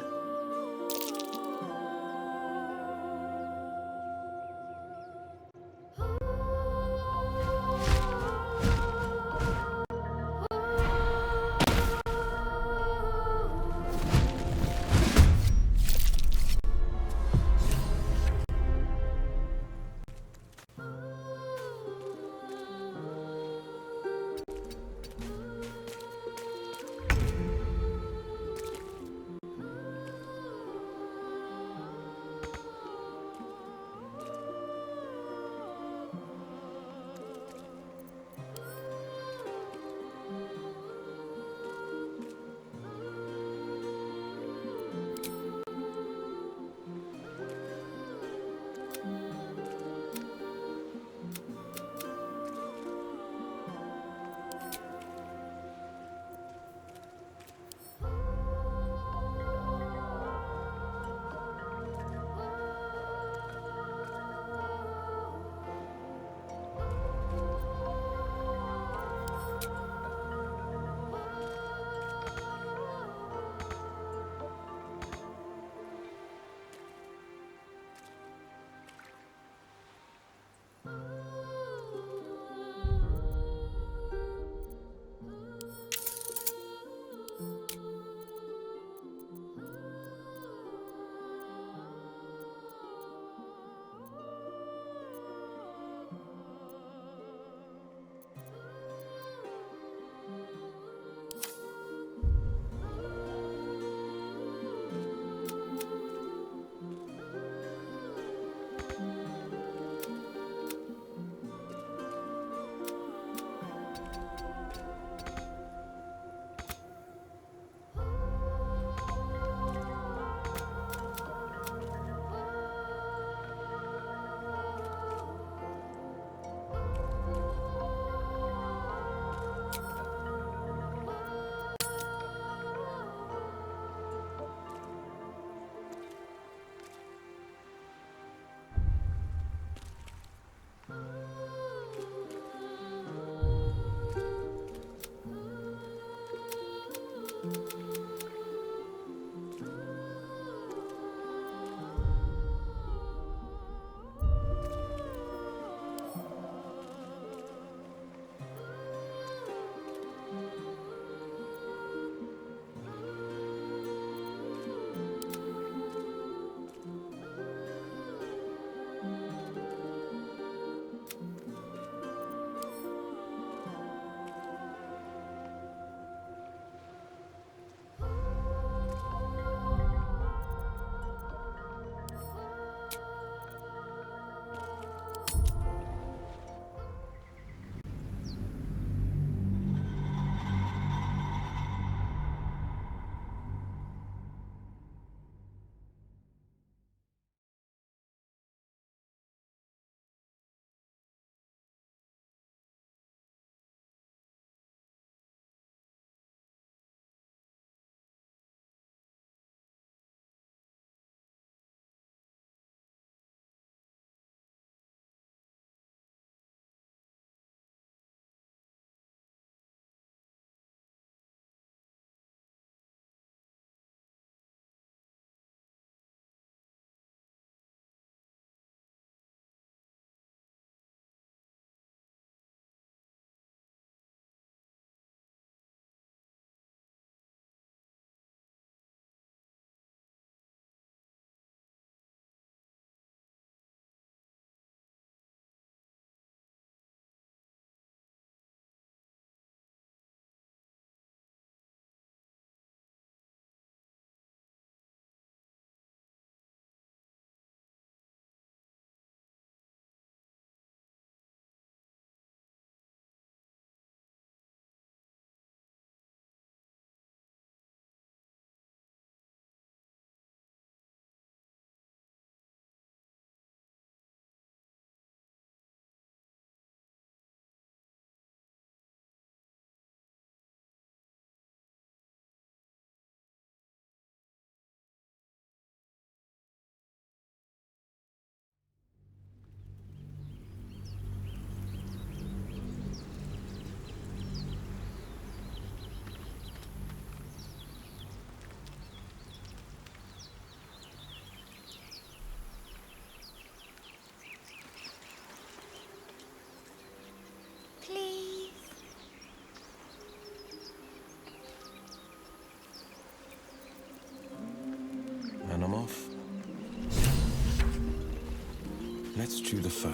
Let's chew the fur.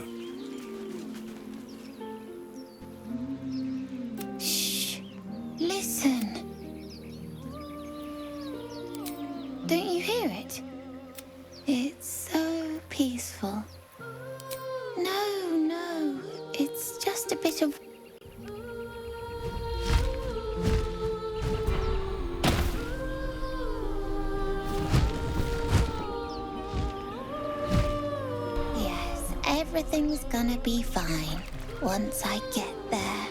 Shh. Listen. Don't you hear it? It's so peaceful. No, it's just a bit of... Yes, everything's gonna be fine once I get there.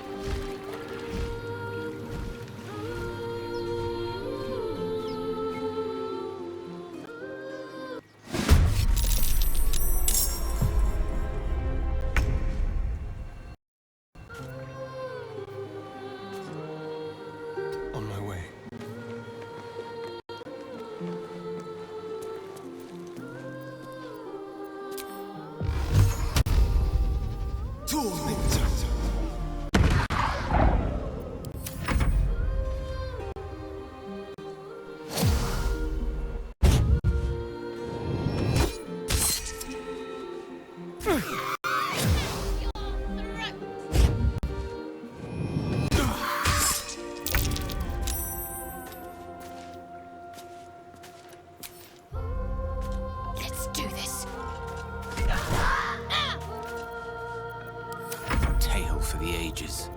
On my way. Let's do this. Tale for the ages.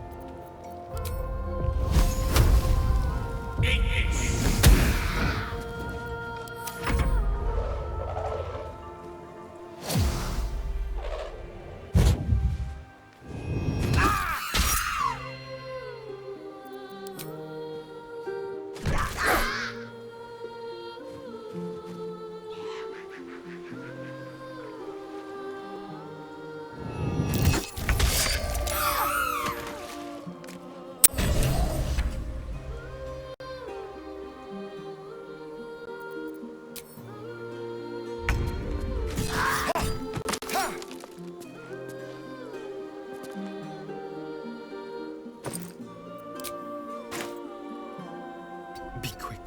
Be quick.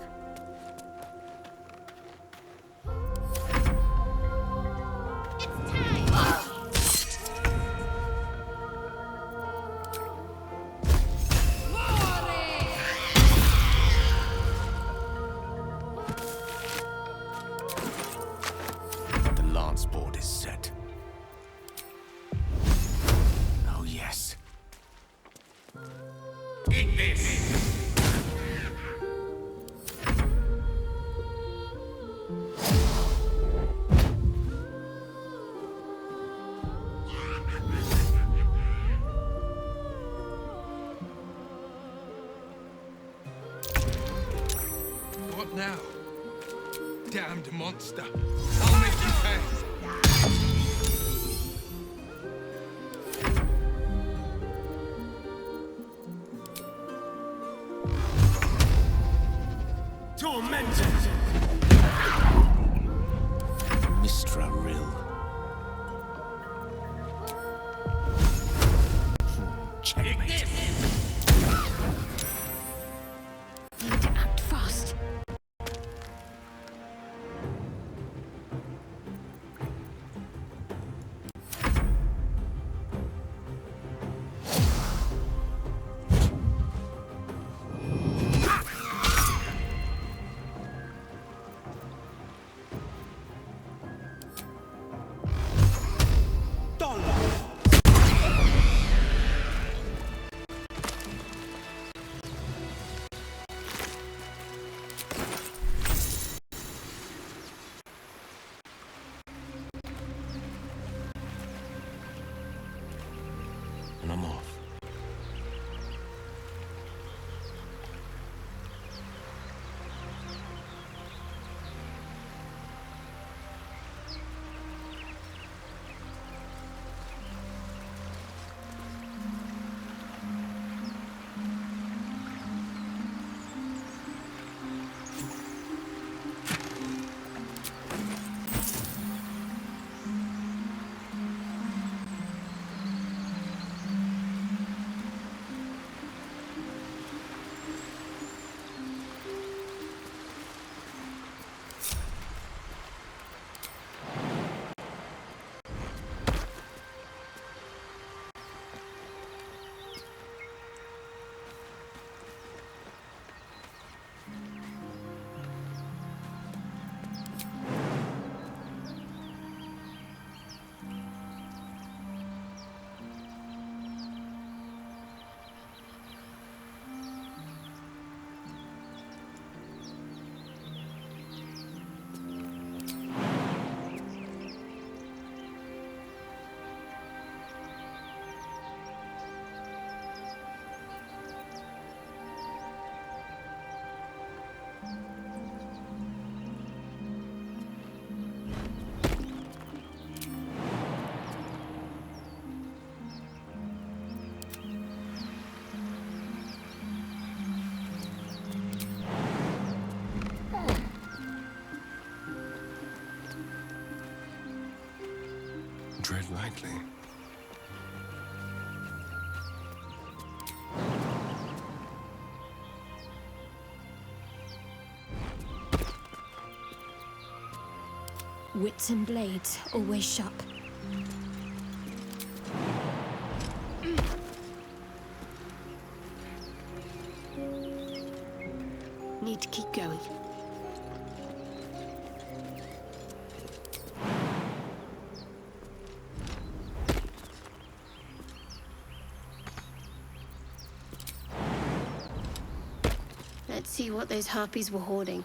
The lance board is set. Oh, yes. Eat this! What now? Damned monster. I'll make you pay. Tormented! Mistra Rill. Checkmate. Need to act fast. Tread lightly. Wits and blades, always sharp. Need to keep going. Let's see what those harpies were hoarding.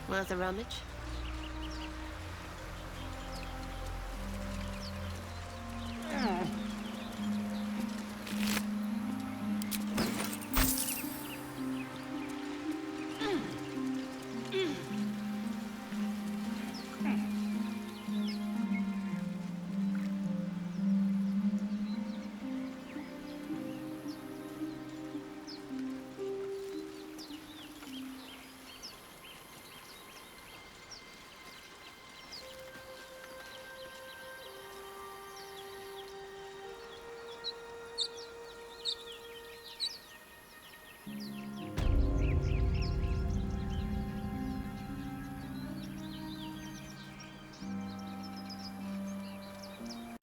Worth a rummage?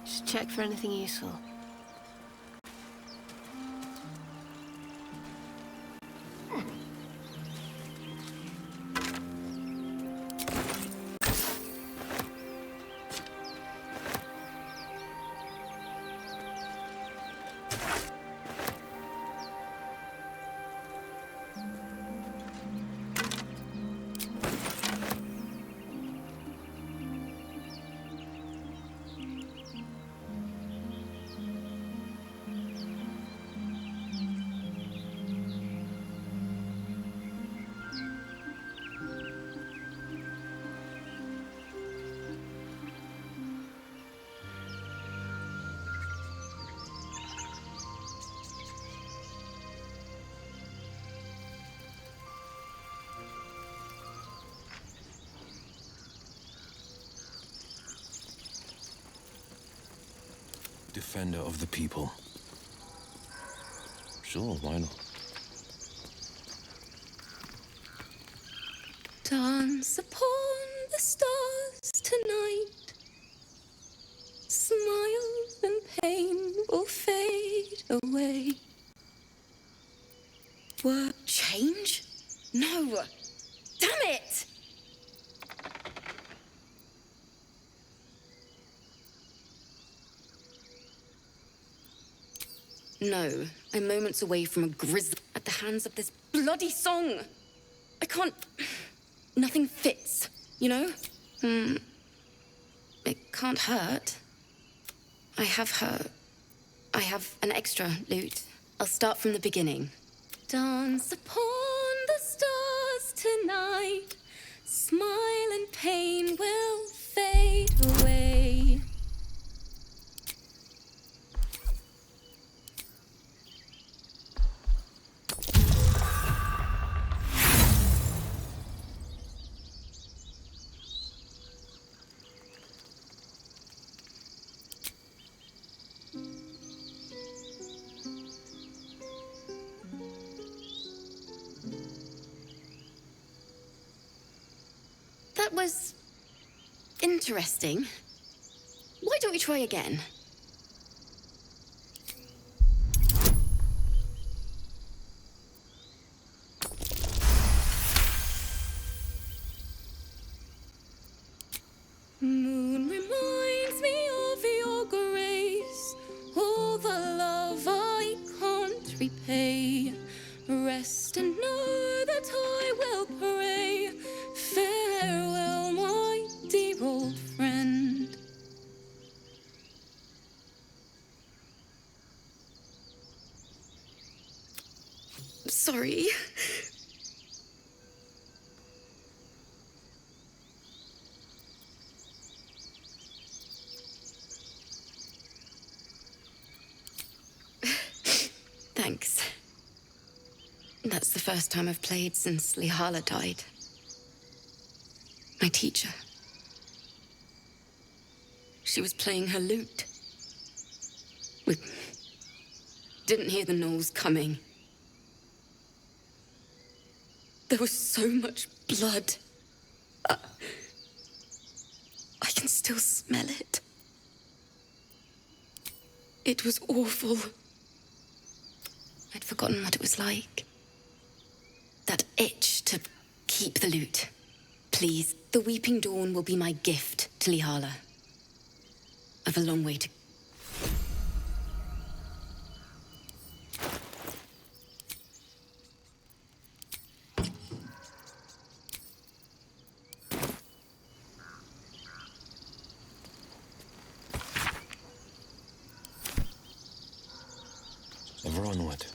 Just check for anything useful. Defender of the people. Sure, why not? Dance upon the stars tonight. Smiles and pain will fade away. What? Change? No! Damn it! No, I'm moments away from a grizzly at the hands of this bloody song. I can't... Nothing fits, you know? It can't hurt. I have an extra lute. I'll start from the beginning. Dance upon the stars tonight. Smile and pain will fade away. That was interesting. Why don't we try again? Moon reminds me of your grace, all the love I can't repay. Rest and know that I will pray. Farewell, my dear old friend. Sorry. Thanks. That's the first time I've played since Lihala died. My teacher. She was playing her lute. We didn't hear the gnolls coming. There was so much blood. I can still smell it. It was awful. I'd forgotten what it was like. That itch to keep the lute. Please, the Weeping Dawn will be my gift to Lihala. I've a long way to... Ever onward.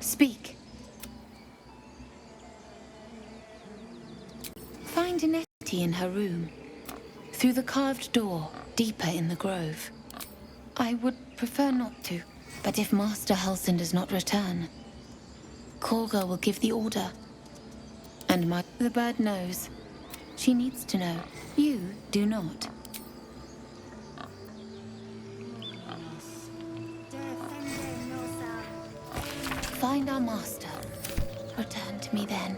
Speak. Find Nettie in her room. Through the carved door, deeper in the grove. I would prefer not to, but if Master Halsin does not return, Korga will give the order. And the bird knows. She needs to know. You do not. Find our master. Return to me then.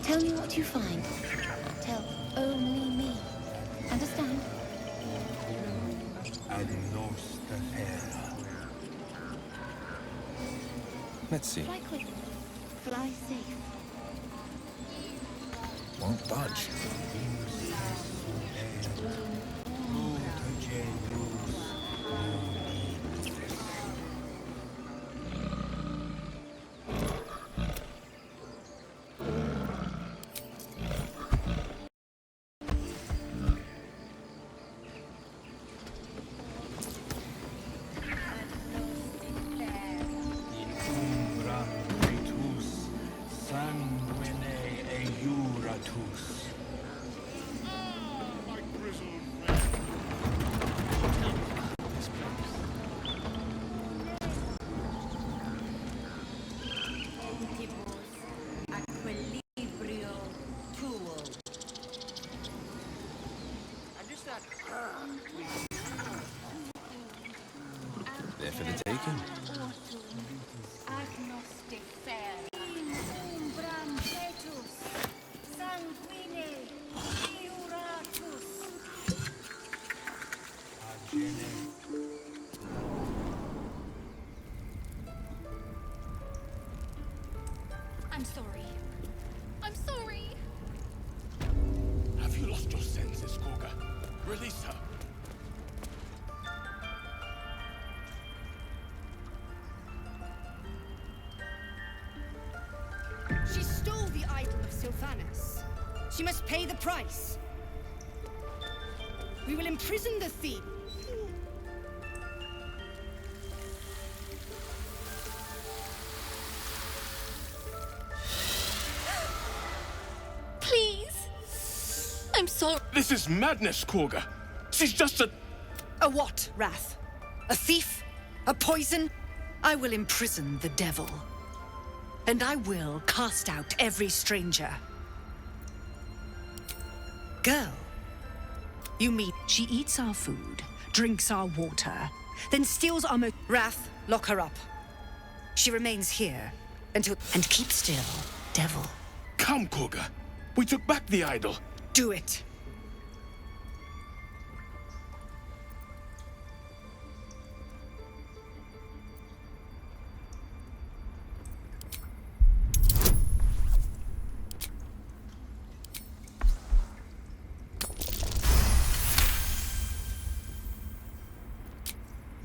Tell me what you find. Tell only me. Understand? Let's see. Fly quick. Fly safe. Won't budge. There for the taking. I'm sorry. I'm sorry. Have you lost your Release her. She stole the idol of Sylvanas. She must pay the price. We will imprison the thief. Please. I'm sorry. This is madness, Korga. She's just a... A what, Wrath? A thief? A poison? I will imprison the devil. And I will cast out every stranger. Girl, you mean she eats our food, drinks our water, then steals our Wrath, lock her up. She remains here until... And keep still, devil. Come, Korga. We took back the idol. Do it.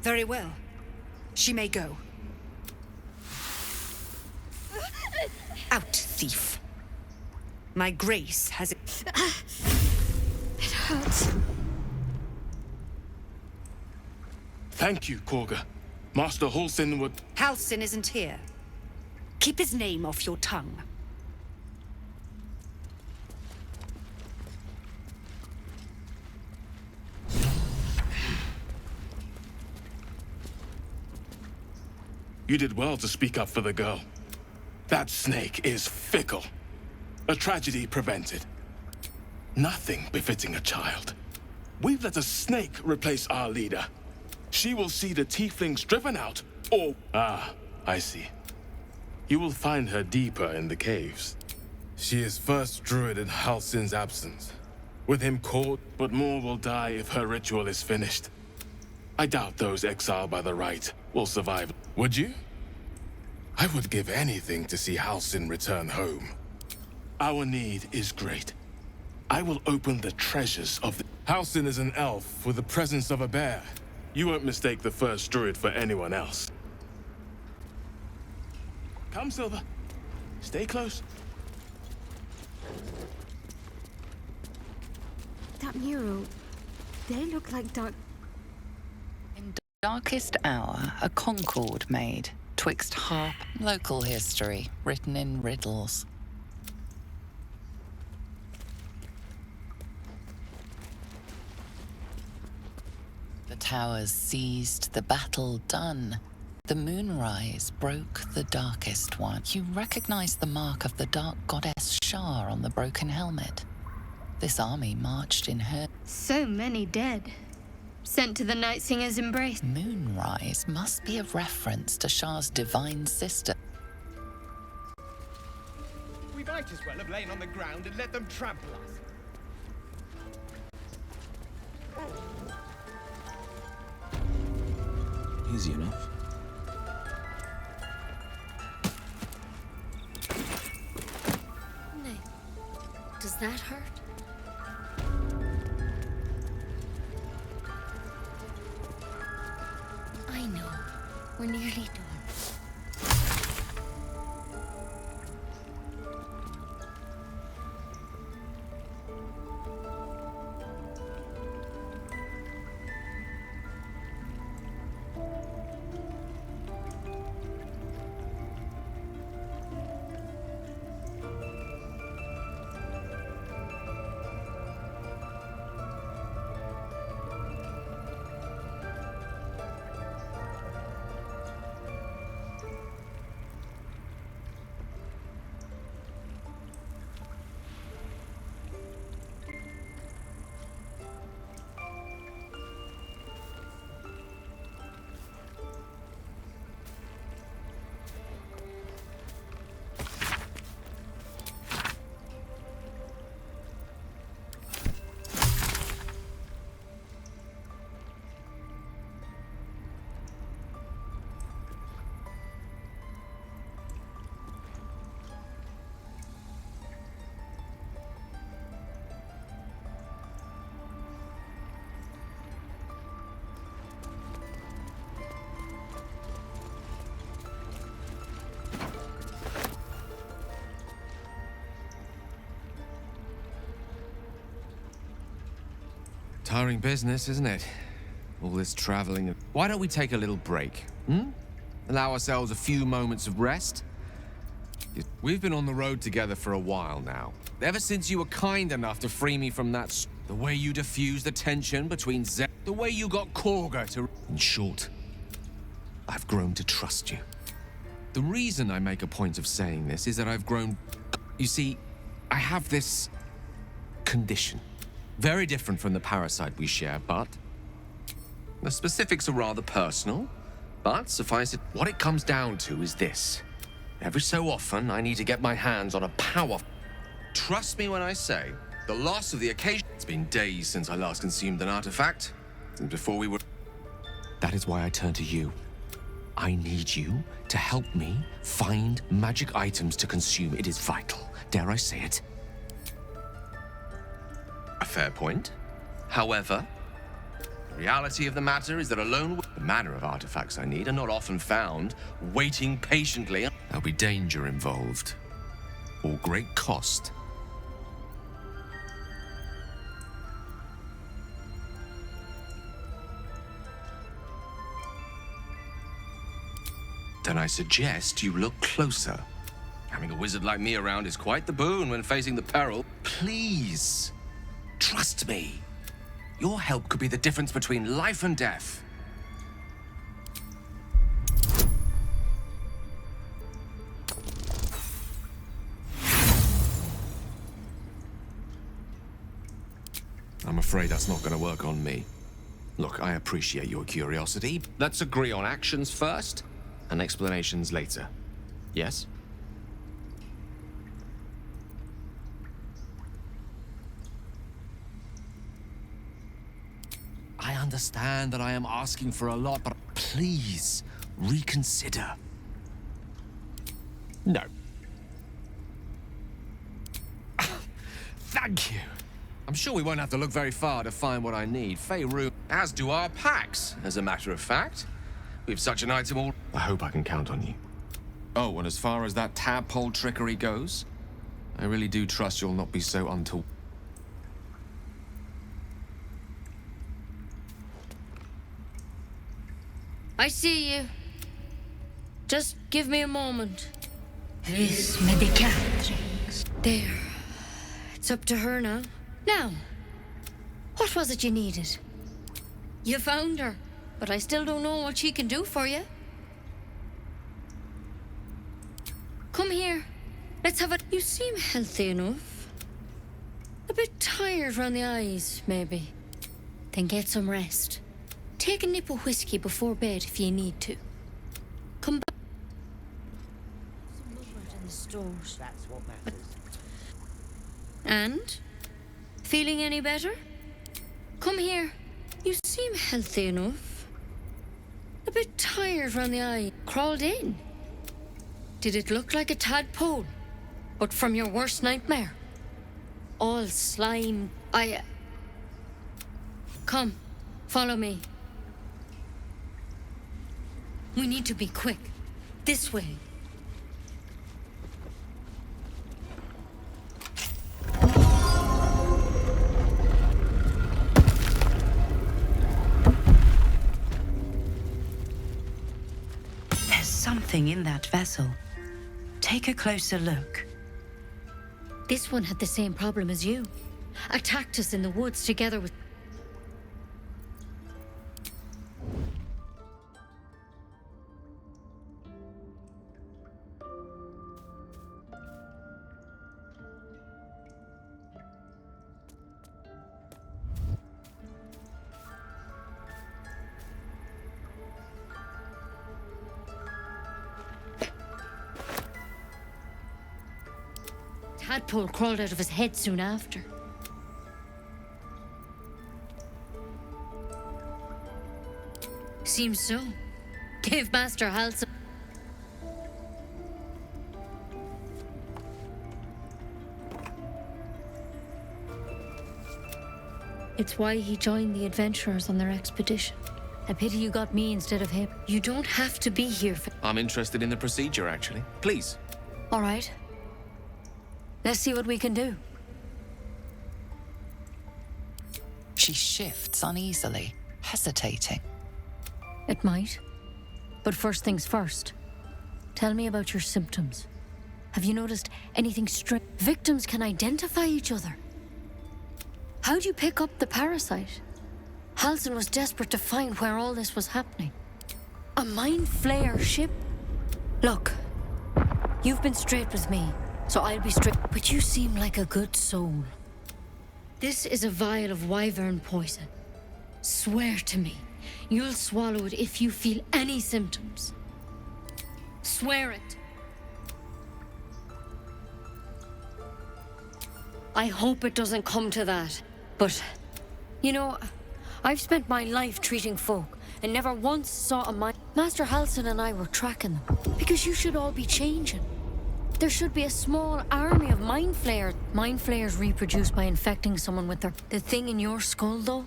Very well. She may go. Out, thief. My grace has... It hurts. Thank you, Korga. Master Halsin would... Halsin isn't here. Keep his name off your tongue. You did well to speak up for the girl. That snake is fickle. A tragedy prevented. Nothing befitting a child. We've let a snake replace our leader. She will see the tieflings driven out, or... Ah, I see. You will find her deeper in the caves. She is first druid in Halsin's absence. With him caught, but more will die if her ritual is finished. I doubt those exiled by the rite will survive. Would you? I would give anything to see Halsin return home. Our need is great. I will open the treasures of the... Halsin is an elf with the presence of a bear. You won't mistake the first druid for anyone else. Come, Silver. Stay close. That mural, they look like dark... In darkest hour, a concord made, twixt harp, local history, written in riddles. The towers seized, the battle done. The moonrise broke the darkest one. You recognize the mark of the dark goddess Shar on the broken helmet. This army marched in her... So many dead. Sent to the Night Singer's embrace. Moonrise must be a reference to Shar's divine sister. We might as well have lain on the ground and let them trample us. Easy enough. No. Does that hurt? I know. We're nearly done. Tiring business, isn't it? All this traveling. Why don't we take a little break? Allow ourselves a few moments of rest? We've been on the road together for a while now. Ever since you were kind enough to free me from that... The way you diffused the tension between the way you got Korga to... In short, I've grown to trust you. The reason I make a point of saying this is that I've grown... You see, I have this... condition. Very different from the parasite we share, but... The specifics are rather personal, but suffice it, what it comes down to is this. Every so often, I need to get my hands on a power... Trust me when I say, the loss of the occasion... It's been days since I last consumed an artifact, since before we were... That is why I turn to you. I need you to help me find magic items to consume. It is vital. Dare I say it? A fair point. However, the reality of the matter is that alone the manner of artifacts I need are not often found, waiting patiently. There'll be danger involved, or great cost. Then I suggest you look closer. Having a wizard like me around is quite the boon when facing the peril. Please, trust me. Your help could be the difference between life and death. I'm afraid that's not going to work on me. Look, I appreciate your curiosity. Let's agree on actions first and explanations later. Yes? I understand that I am asking for a lot, but please reconsider. No. Thank you. I'm sure we won't have to look very far to find what I need. Faerun, as do our packs, as a matter of fact. We have such an item all... I hope I can count on you. Oh, and as far as that tadpole trickery goes, I really do trust you'll not be so untoward. I see you. Just give me a moment. Vis medicatrix. There. It's up to her now. Now, what was it you needed? You found her, but I still don't know what she can do for you. Come here. Let's have a... You seem healthy enough. A bit tired around the eyes, maybe. Then get some rest. Take a nip of whiskey before bed if you need to. Come back. Some movement in the stores. That's what matters. And? Feeling any better? Come here. You seem healthy enough. A bit tired around the eye. Crawled in. Did it look like a tadpole? But from your worst nightmare? All slime. Come. Follow me. We need to be quick. This way. There's something in that vessel. Take a closer look. This one had the same problem as you. Attacked us in the woods together with... Tadpole crawled out of his head soon after. Seems so. Give Master Hal some... It's why he joined the adventurers on their expedition. A pity you got me instead of him. You don't have to be here for... I'm interested in the procedure, actually. Please. All right. Let's see what we can do. She shifts uneasily, hesitating. It might. But first things first. Tell me about your symptoms. Have you noticed anything strange? Victims can identify each other. How'd you pick up the parasite? Halsin was desperate to find where all this was happening. A mind flayer ship? Look, you've been straight with me, so I'll be straight. But you seem like a good soul. This is a vial of wyvern poison. Swear to me, you'll swallow it if you feel any symptoms. Swear it. I hope it doesn't come to that, but, you know, I've spent my life treating folk and never once saw a mind. Master Halsin and I were tracking them, because you should all be changing. There should be a small army of mind flayers. Mind flayers reproduce by infecting someone with the thing in your skull, though.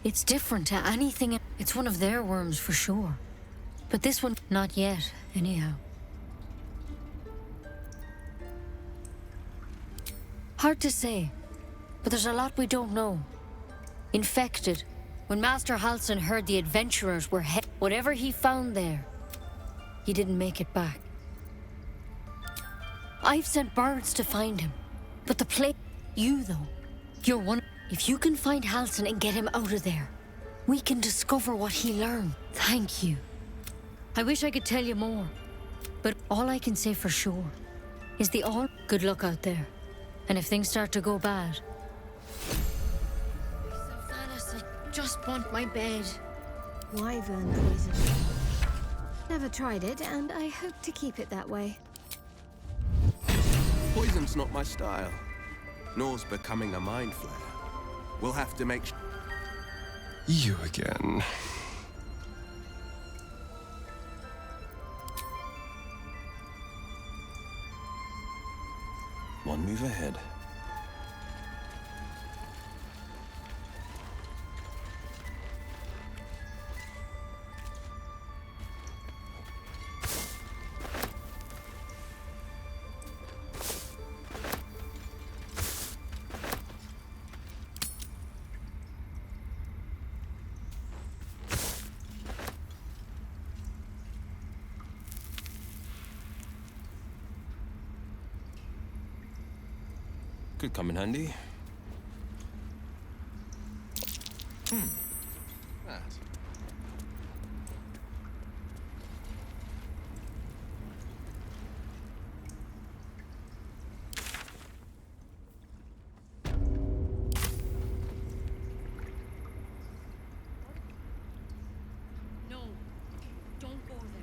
It's different to anything. It's one of their worms for sure. But this one, not yet, anyhow. Hard to say, but there's a lot we don't know. Infected. When Master Halsin heard the adventurers were whatever he found there, he didn't make it back. I've sent birds to find him, but the plague... You, though, you're one... If you can find Halsin and get him out of there, we can discover what he learned. Thank you. I wish I could tell you more, but all I can say for sure is good luck out there. And if things start to go bad... Sylvanas, I just want my bed. Wyvern poison. Never tried it, and I hope to keep it that way. Poison's not my style. Nor's becoming a mind flayer. We'll have to make... You again. One move ahead. Could come in handy. That. No, don't go there.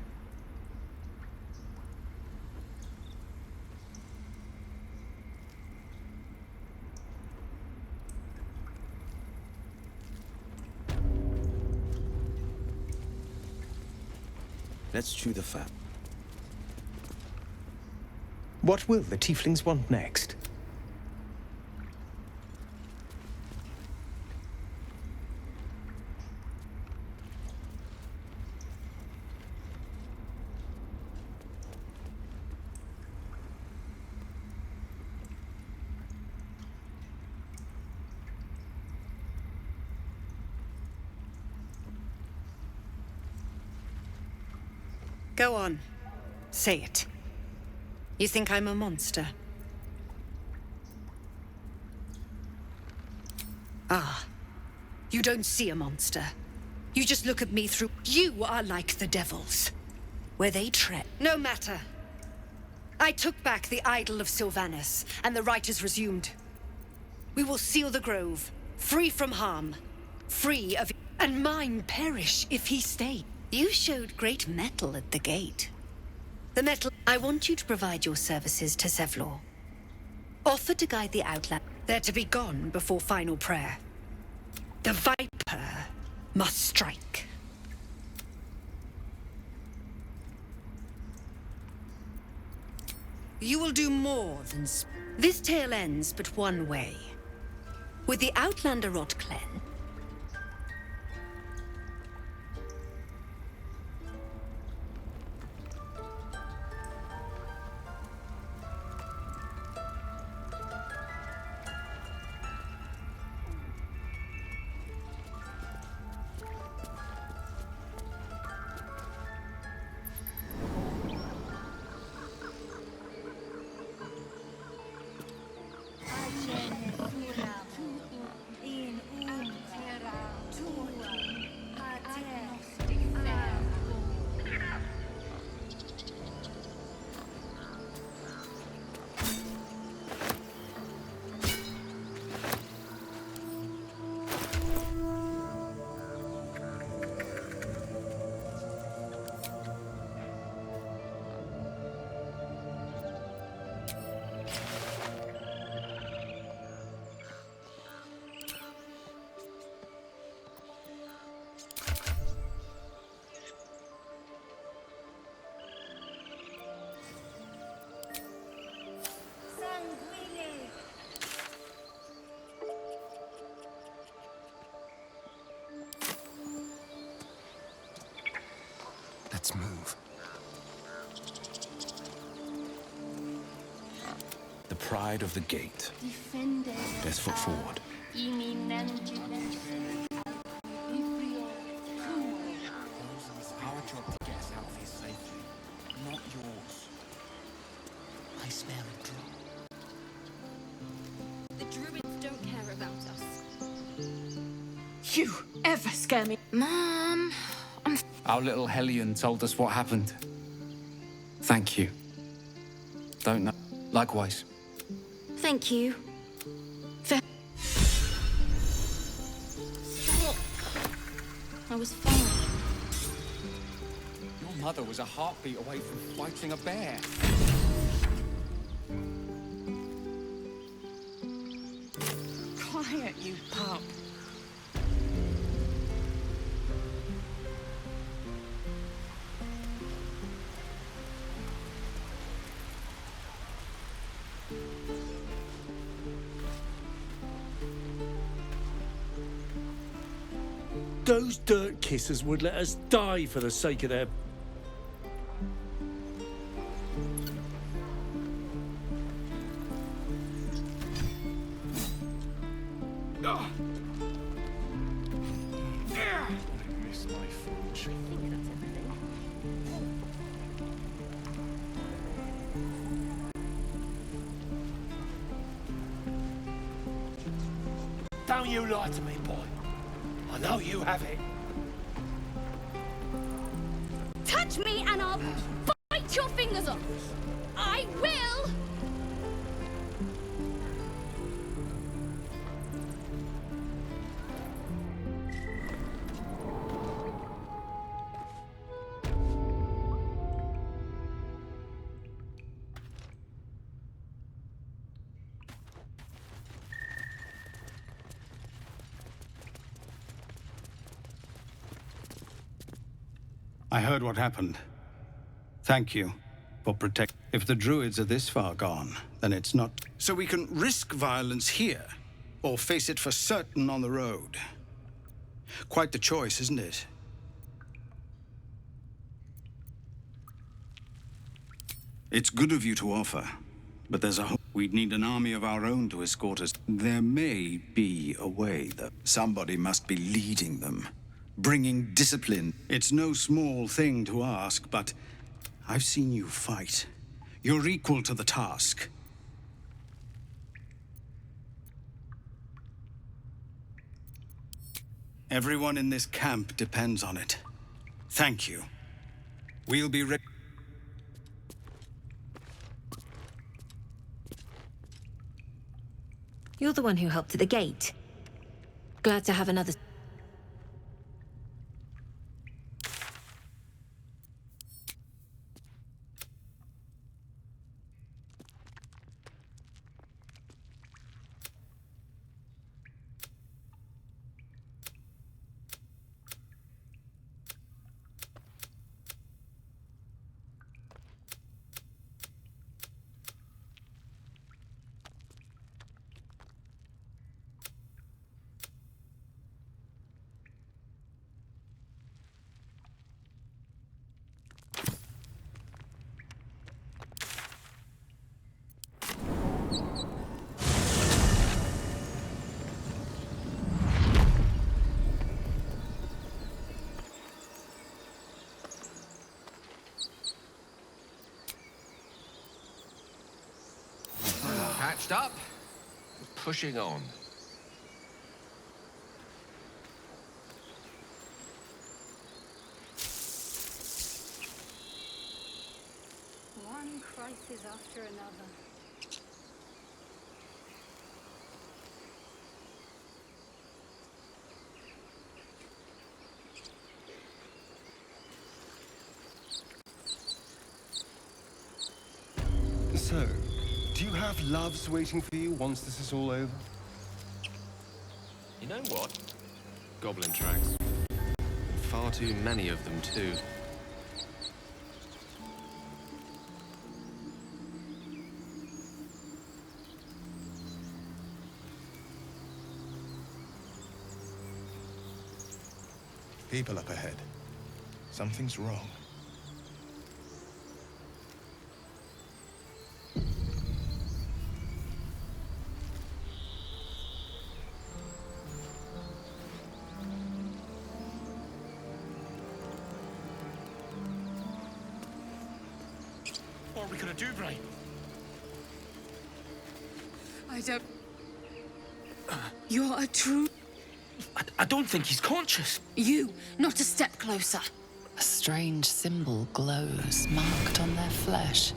Let's chew the fat. What will the tieflings want next? Go on. Say it. You think I'm a monster? Ah. You don't see a monster. You just look at me through... You are like the devils. Where they tread. No matter. I took back the idol of Sylvanas, and the rite is resumed. We will seal the grove, free from harm, free of... And mine perish if he stay. You showed great mettle at the gate. The mettle... I want you to provide your services to Zevlor. Offer to guide the outland. They're to be gone before final prayer. The Viper must strike. You will do more than... This tale ends but one way. With the Outlander Rotclen... Let's move. The pride of the gate. Best foot forward. Our job to get us out of here safely, not yours. I smell a drop. The druids don't care about us. You ever scare me? Mom, Our little Hellion told us what happened. Thank you. Don't know. Likewise. thank you. Stop. I was fine. Your mother was a heartbeat away from fighting a bear. Quiet, you pup. Those dirt kissers would let us die for the sake of their... Miss my forge. Don't you lie to me, boy. I know you have it. Touch me and I'll bite your fingers off. I will. I heard what happened. Thank you for protect. If the druids are this far gone, then it's not... So we can risk violence here, or face it for certain on the road. Quite the choice, isn't it? It's good of you to offer, but there's a whole... We'd need an army of our own to escort us. There may be a way, though. Somebody must be leading them. Bringing discipline. It's no small thing to ask, but I've seen you fight. You're equal to the task. Everyone in this camp depends on it. Thank you. We'll be ready. You're the one who helped at the gate. Glad to have another... Patched up, pushing on. One crisis after another. So, do you have loves waiting for you once this is all over? You know what? Goblin tracks. Far too many of them, too. People up ahead. Something's wrong. we gonna do, Bray? I don't... You're a true... I don't think he's conscious. You, not a step closer. A strange symbol glows, marked on their flesh,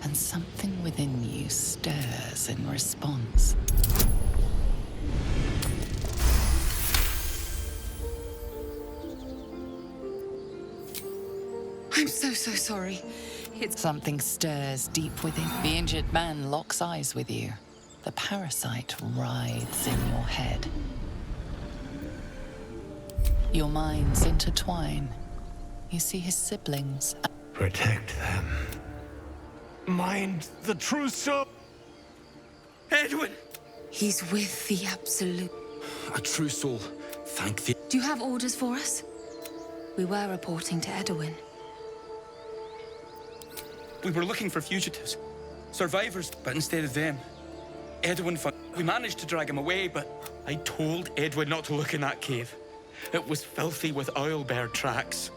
and something within you stirs in response. I'm so sorry. Something stirs deep within. The injured man locks eyes with you. The parasite writhes in your head. Your minds intertwine. You see his siblings. Protect them. Mind the true soul. Edwin! He's with the Absolute. A true soul. Thank thee. Do you have orders for us? We were reporting to Edwin. We were looking for fugitives. Survivors, but instead of them, Edwin found... We managed to drag him away, but I told Edwin not to look in that cave. It was filthy with owlbear tracks.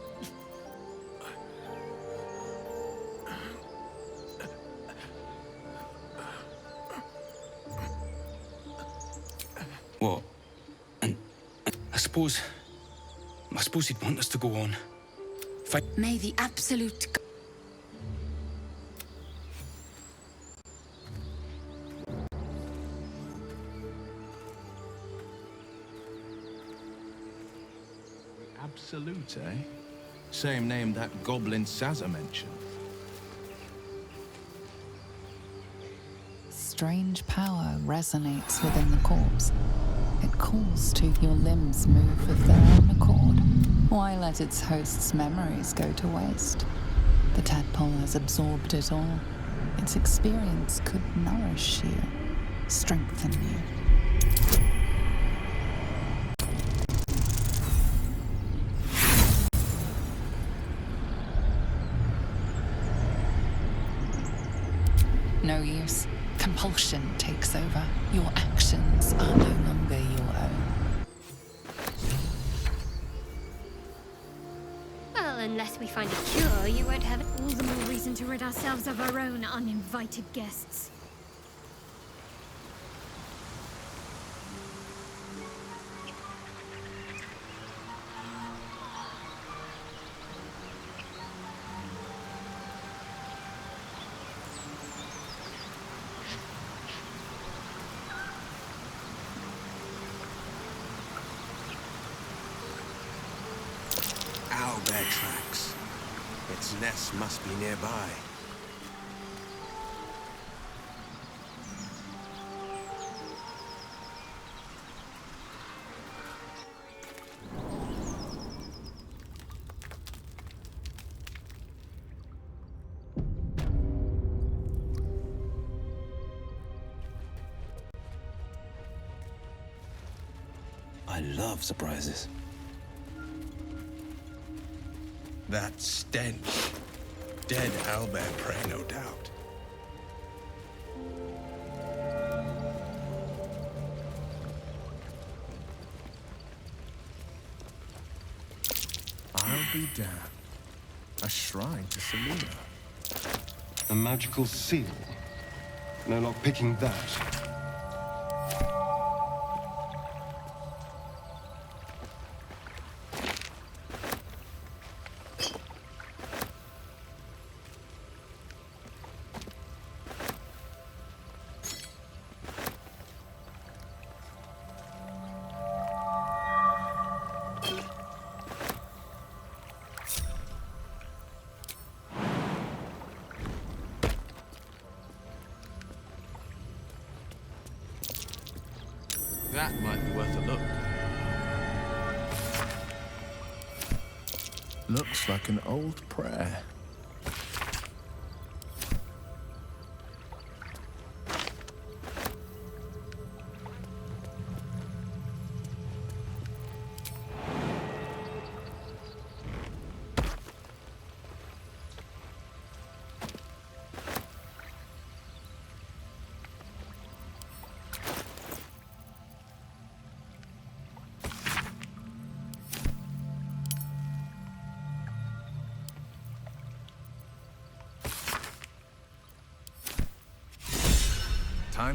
What? And I suppose he'd want us to go on. May the Absolute... Absolute, eh? Same name that goblin Sazza mentioned. Strange power resonates within the corpse. It calls to your limbs move of their own accord. Why let its host's memories go to waste? The tadpole has absorbed it all. Its experience could nourish you, strengthen you. No use. Compulsion takes over. Your actions are no longer your own. Well, unless we find a cure, you won't have all the more reason to rid ourselves of our own uninvited guests. Owlbear tracks. Its nest must be nearby. I love surprises. That stench. Dead owlbear prey, no doubt. I'll be damned. A shrine to Selena. A magical seal. No luck picking that. That might be worth a look. Looks like an old prayer.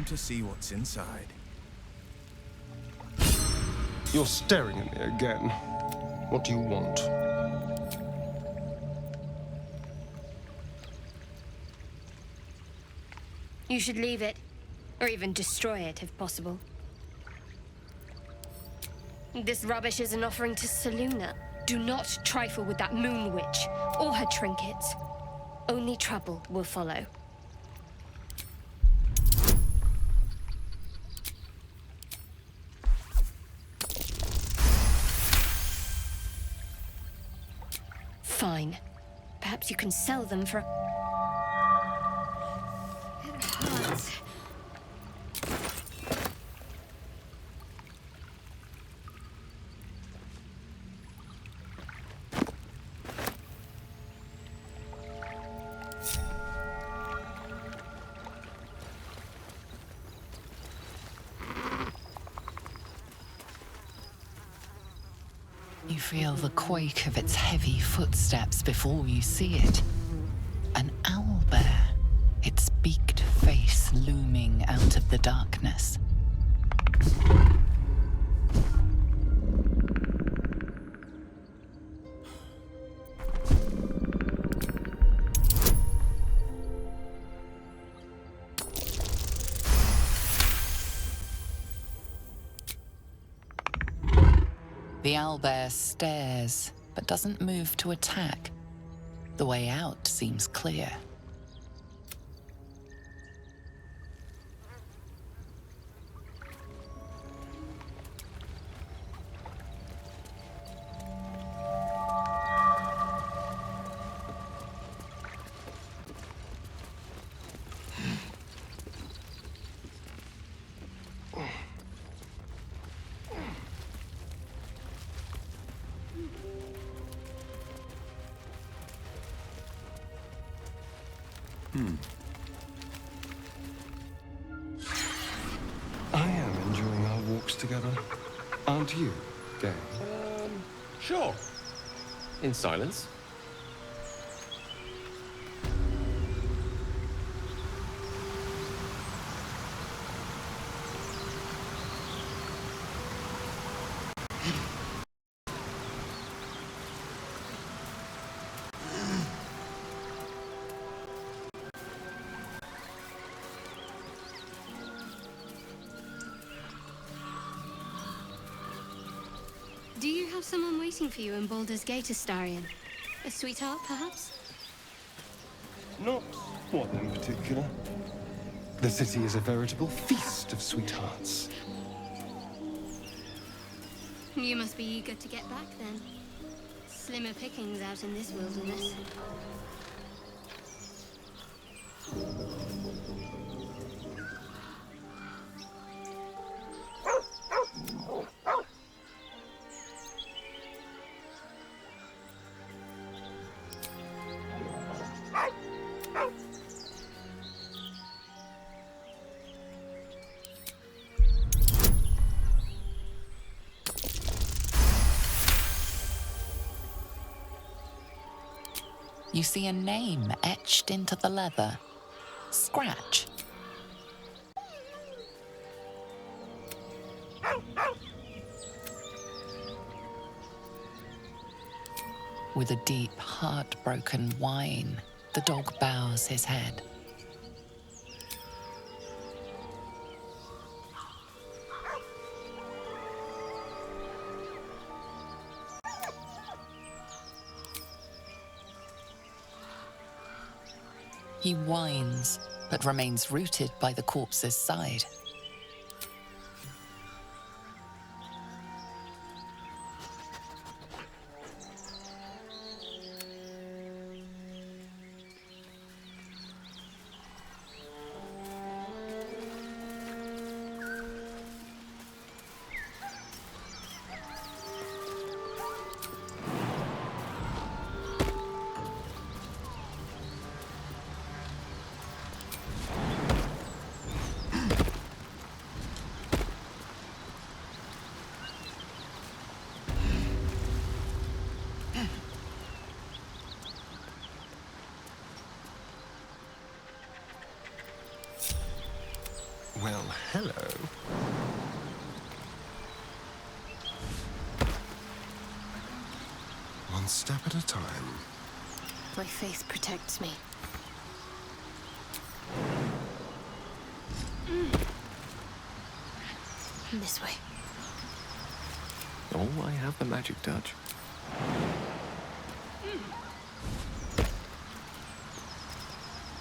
to see what's inside. You're staring at me again. What do you want? You should leave it, or even destroy it if possible. This rubbish is an offering to Seluna. Do not trifle with that moon witch or her trinkets. Only trouble will follow. Fine. Perhaps you can sell them for... It hurts. You feel the quake of its heavy footsteps before you see it. An owlbear, its beaked face looming out of the darkness. The owlbear stares, but doesn't move to attack. The way out seems clear. I am enjoying our walks together. Aren't you, Gay? Sure. In silence. Do you have someone waiting for you in Baldur's Gate, Astarion? A sweetheart, perhaps? Not one in particular. The city is a veritable feast of sweethearts. You must be eager to get back, then. Slimmer pickings out in this wilderness. You see a name etched into the leather. Scratch. With a deep, heartbroken whine, the dog bows his head. He whines, but remains rooted by the corpse's side. One step at a time. My faith protects me. This way. Oh, I have the magic touch.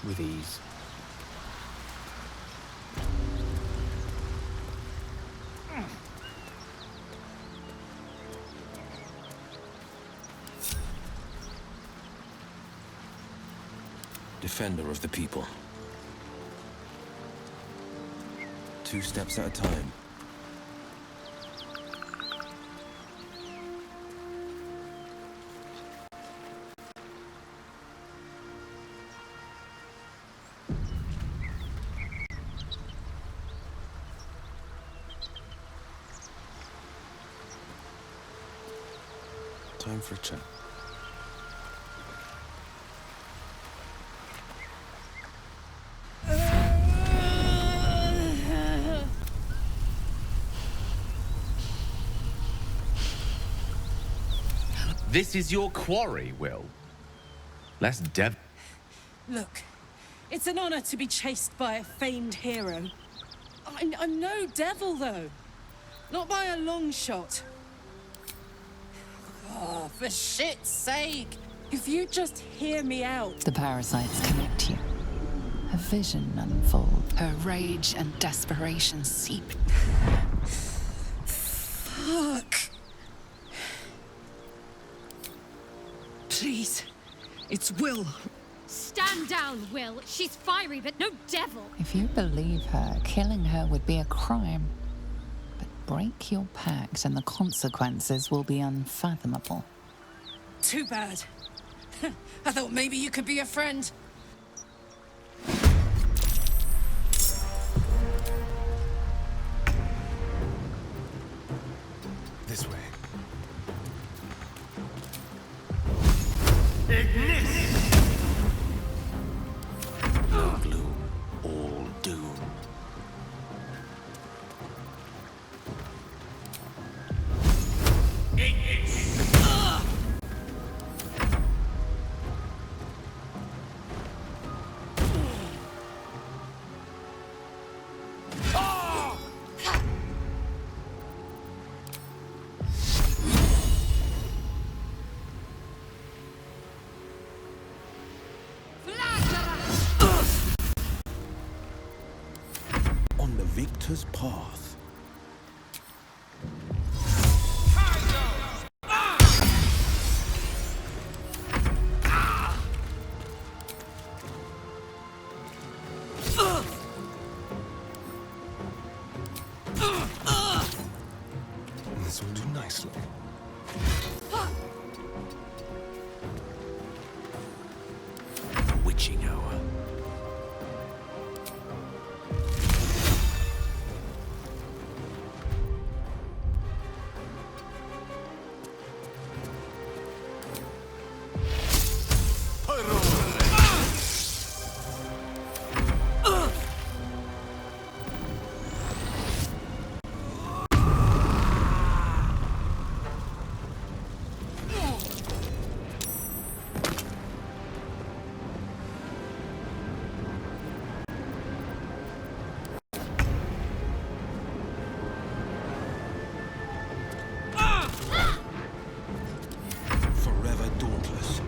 With ease. Defender of the people. 2 steps at a time. Time for a chat. This is your quarry, Will. Less dev. Look, it's an honor to be chased by a famed hero. I'm no devil, though. Not by a long shot. Oh, for shit's sake! If you just hear me out. The parasites connect you. A vision unfolds. Her rage and desperation seep. Fuck. Please. It's Will. Stand down, Will. She's fiery, but no devil. If you believe her, killing her would be a crime. But break your pact and the consequences will be unfathomable. Too bad. I thought maybe you could be a friend. This way. No gloom, all doom. On the victor's path. This will do nicely. Witching hour. Forever dauntless.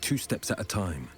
2 steps at a time.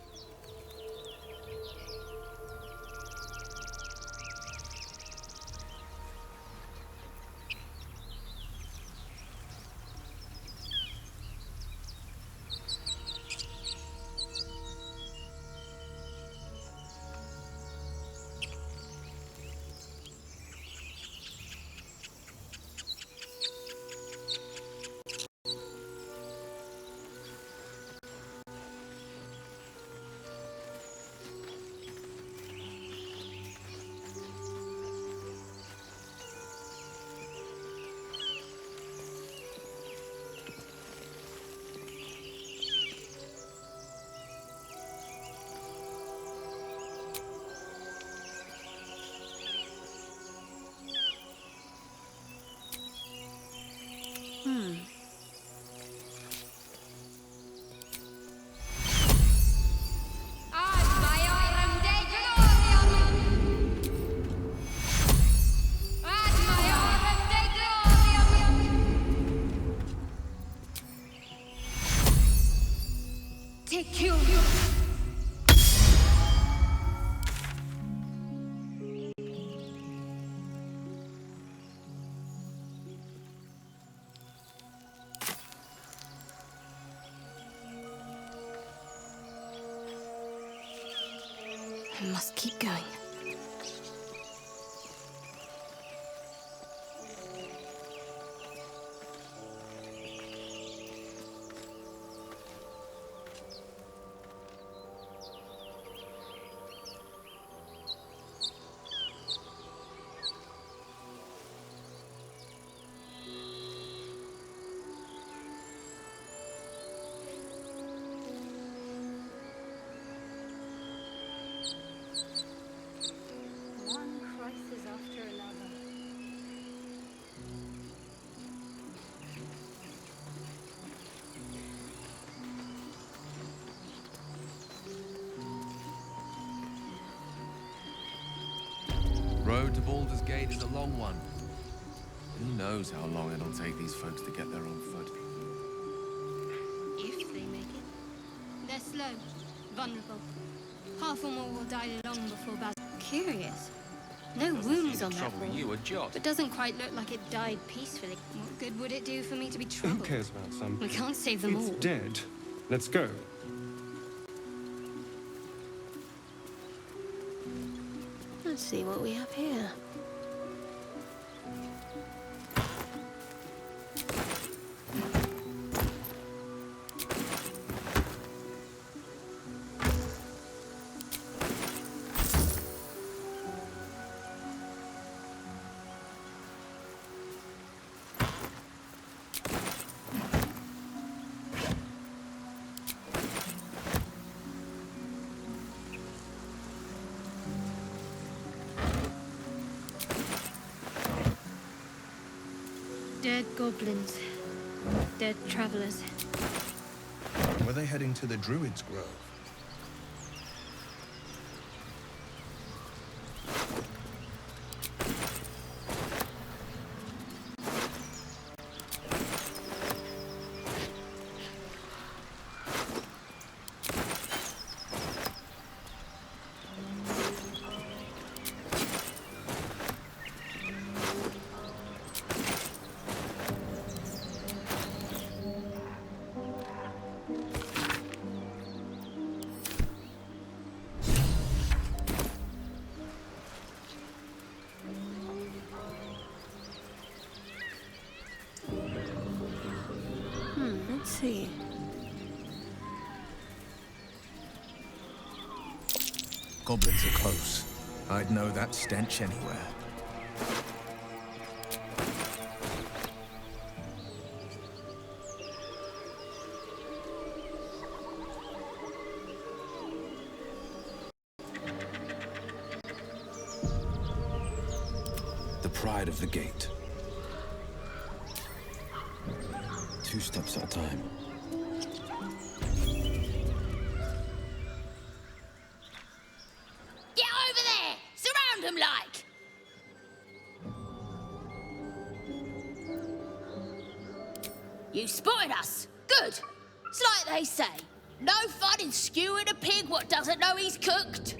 I must keep going. Road to Baldur's Gate is a long one. Who knows how long it'll take these folks to get there on foot. If they make it. They're slow, vulnerable. Half or more will die long before Baldur. Curious. No wounds on that wall. You a jot. But doesn't quite look like it died peacefully. What good would it do for me to be troubled? Who cares about some? We can't save them all. It's dead. Let's go. Let's see what we have here. Dead goblins. Dead travelers. Were they heading to the Druids' Grove? Let's see. Goblins are close. I'd know that stench anywhere. The pride of the gate. 2 steps at a time. Get over there! Surround them like! You spotted us. Good. It's like they say. No fun in skewing a pig what doesn't know he's cooked.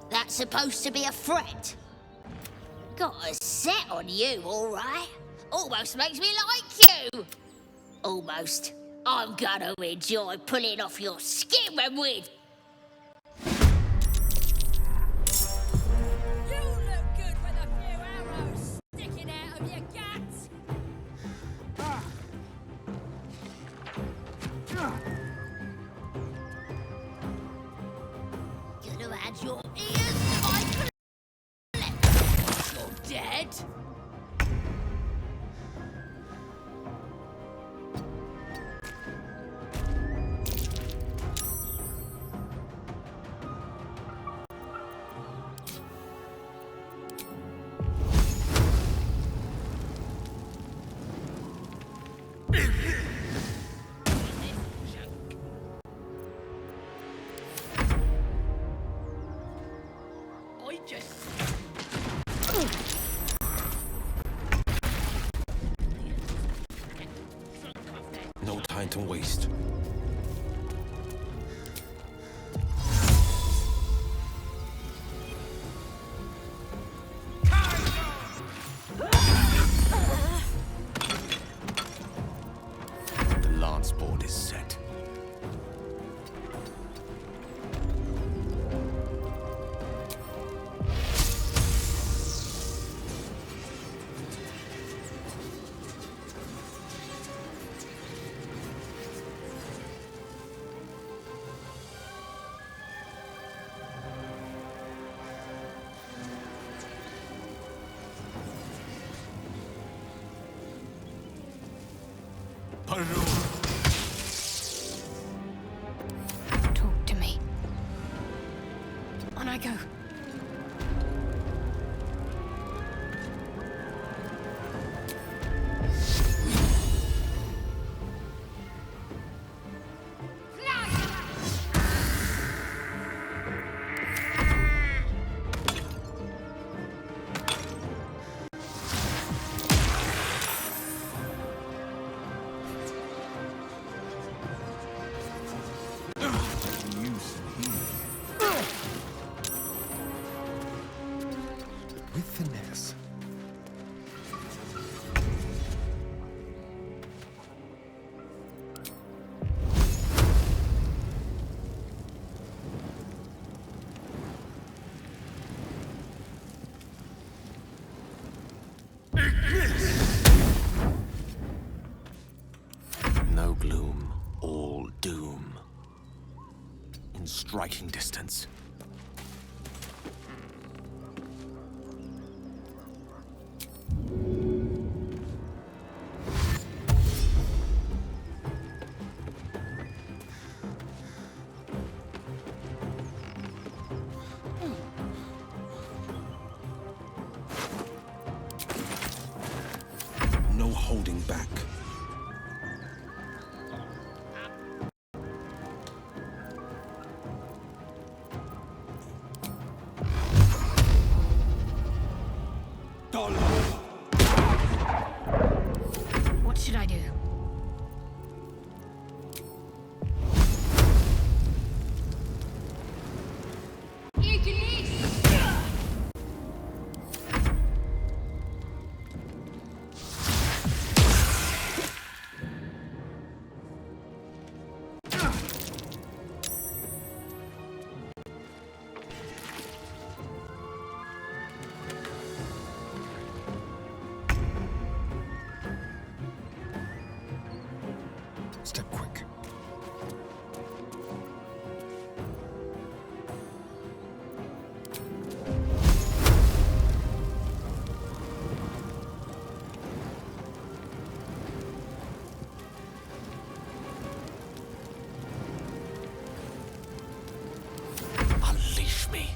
That's supposed to be a threat. Got a set on you, all right. Almost makes me like you. Almost. I'm gonna enjoy pulling off your skin when we're... You look good with a few arrows sticking out of your guts. Could have had your ears tied. You're dead. No time to waste. The lance board is set. Talk to me. On I go. With finesse. No gloom, all doom. In striking distance. No holding back. What should I do? Step quick. Unleash me.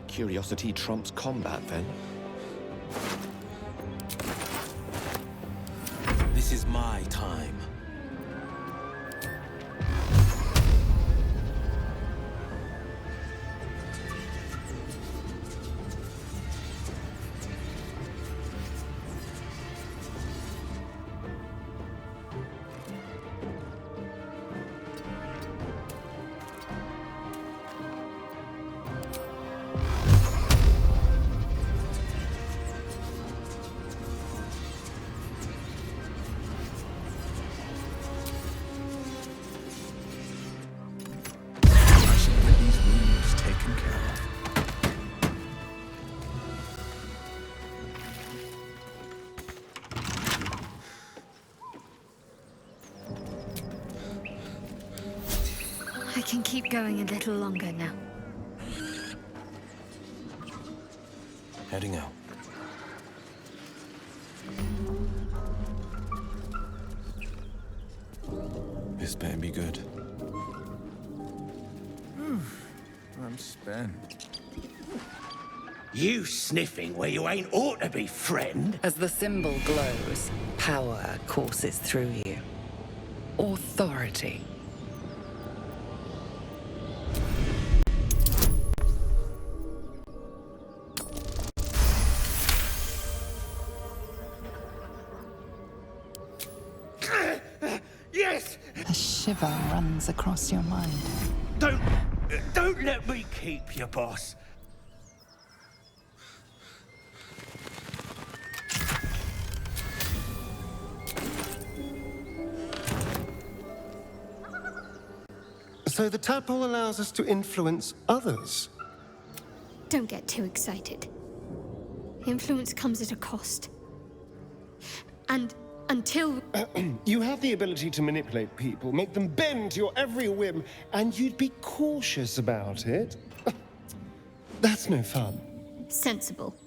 Curiosity trumps combat, then? This is my time. can keep going a little longer now. Heading out. This better be good. I'm spent. You sniffing where you ain't ought to be, friend? As the symbol glows, power courses through you. Authority. Yes! A shiver runs across your mind. Don't let me keep you, boss. So the tadpole allows us to influence others. Don't get too excited. Influence comes at a cost. And until... You have the ability to manipulate people, make them bend to your every whim, and you'd be cautious about it. That's no fun. Sensible.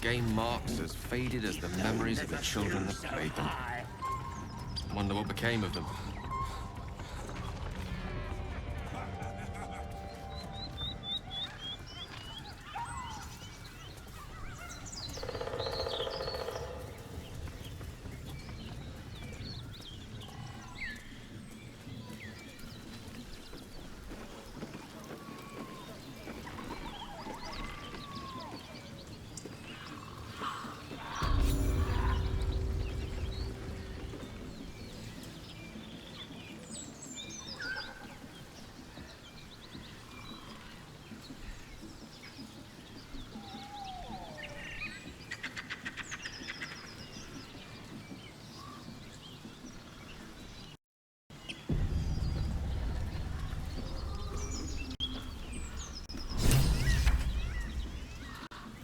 Game marks as faded as the memories of the children that played them. Wonder what became of them.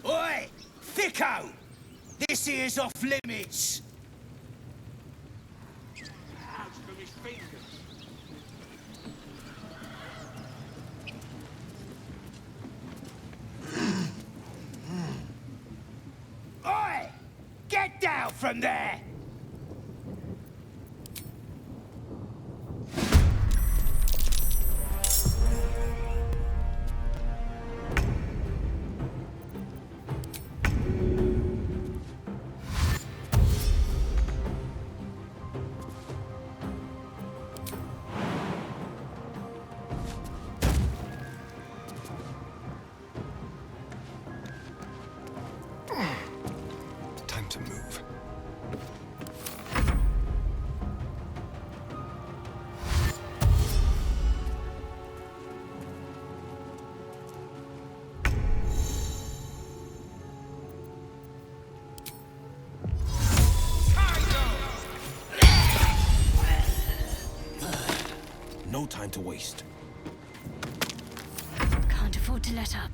Oi! Thicko! This here's off limits! Oi! Get down from there! Time to move. No time to waste. Can't afford to let up.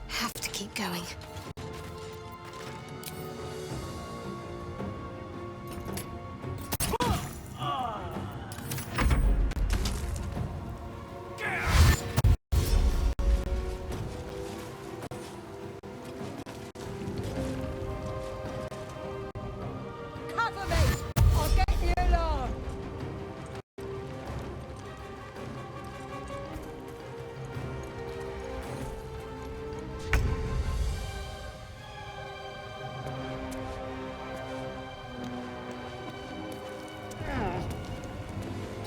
Have to keep going. Cover me! I'll get the alarm!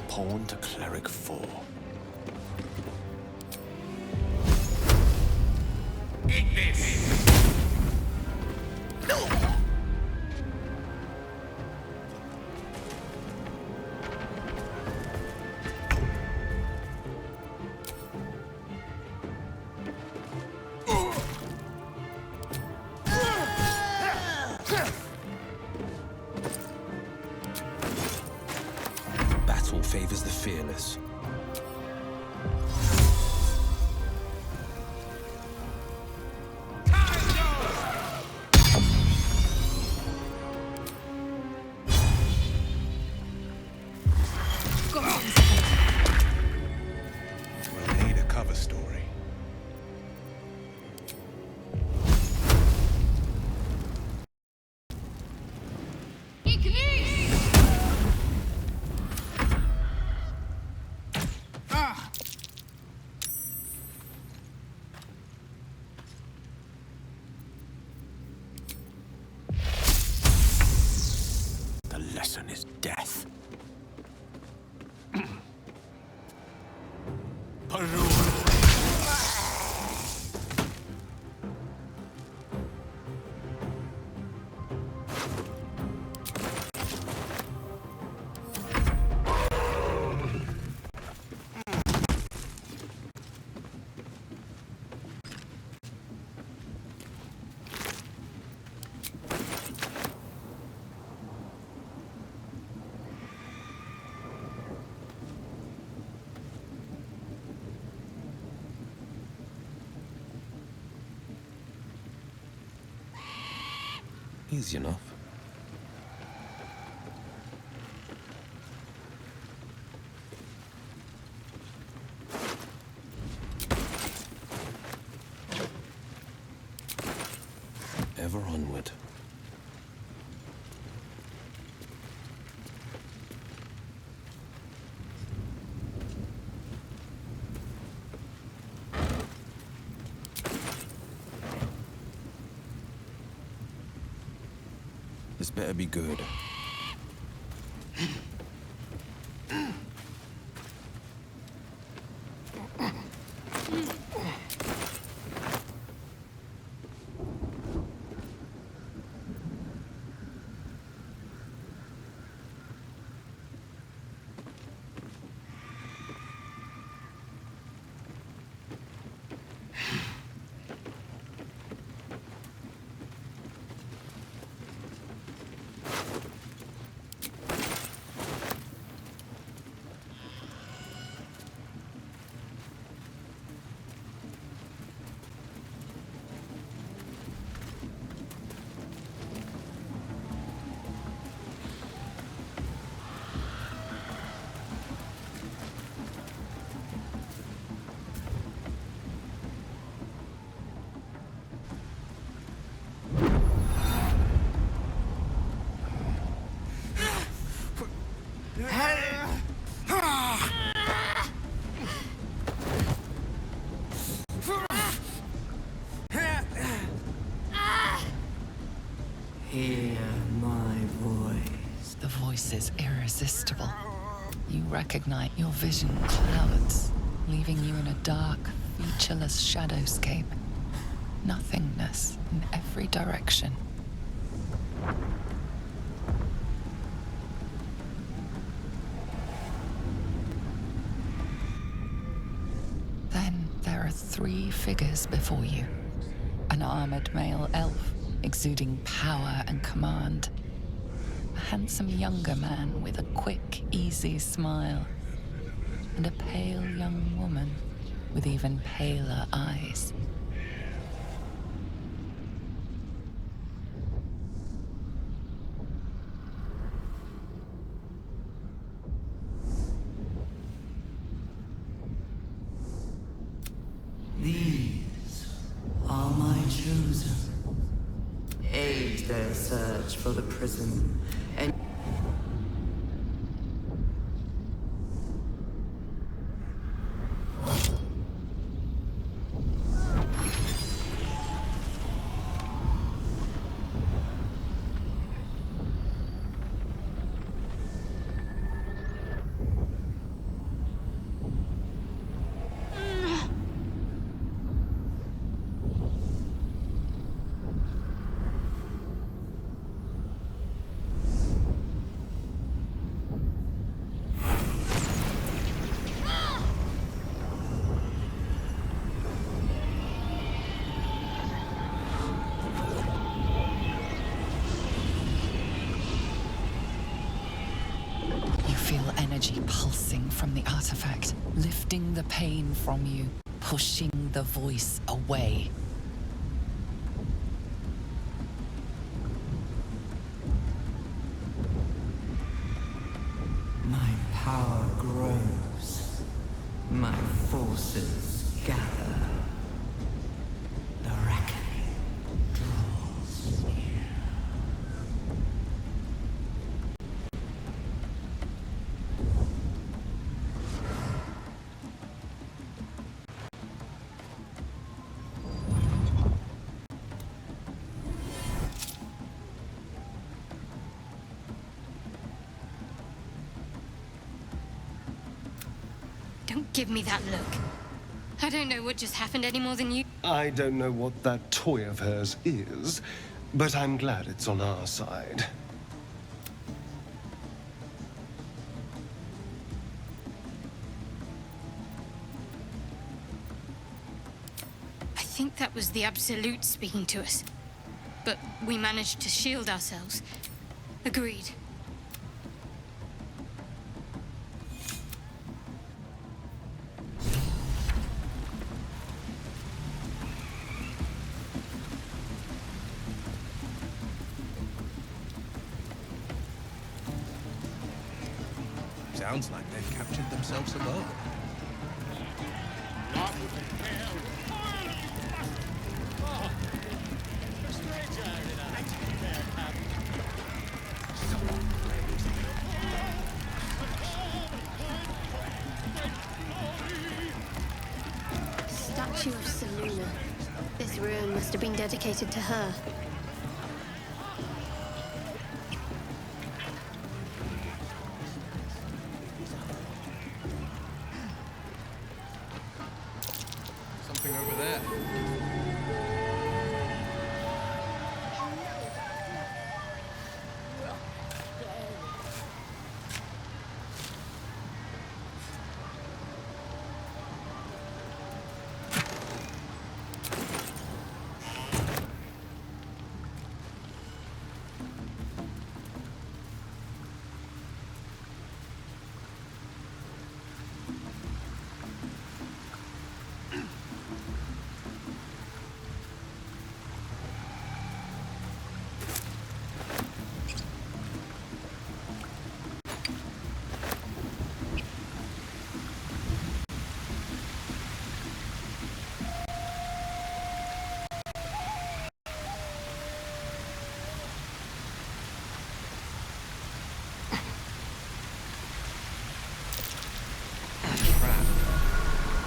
Pawn to cleric 4. Eat this! careless. We'll need a cover story. The lesson is death. Easy enough. Ever onward. This better be good. Hear my voice. The voice is irresistible. You recognize your vision clouds, leaving you in a dark, featureless shadowscape. Nothingness in every direction. Then there are three figures before you. An armored male elf, exuding power and command. A handsome younger man with a quick, easy smile. And a pale young woman with even paler eyes. These are my chosen. Aid their search for the prison and from the artifact, lifting the pain from you, pushing the voice away. My power grows. My forces gather. The reckoning draws near. Don't give me that look. I don't know what just happened any more than you. I don't know what that toy of hers is, but I'm glad it's on our side. I think that was the Absolute speaking to us. But we managed to shield ourselves. Agreed. Sounds like they've captured themselves a boat. Statue of Seluna. This ruin must have been dedicated to her. Something over there.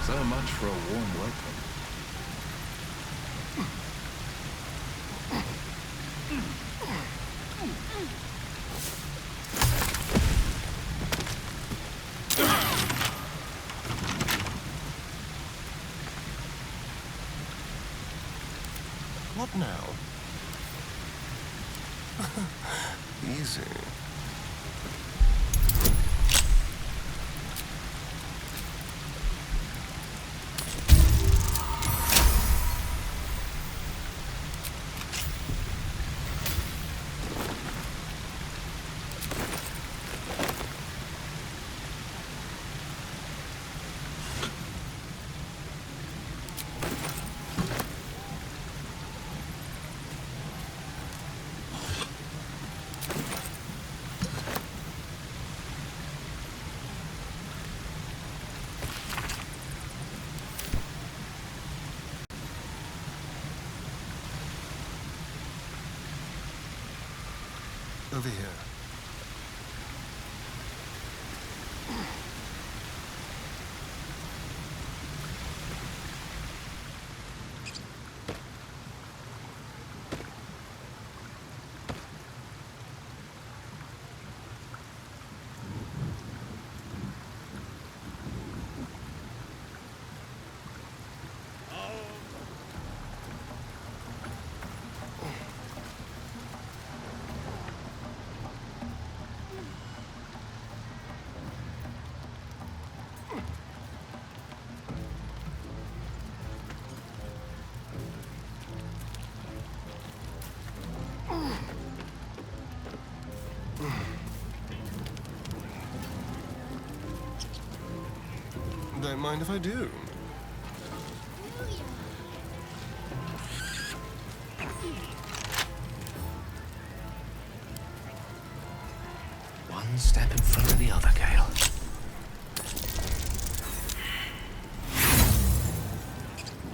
So much for a warm welcome. What now? Easy. Over here. mind if I do. One step in front of the other, Gale.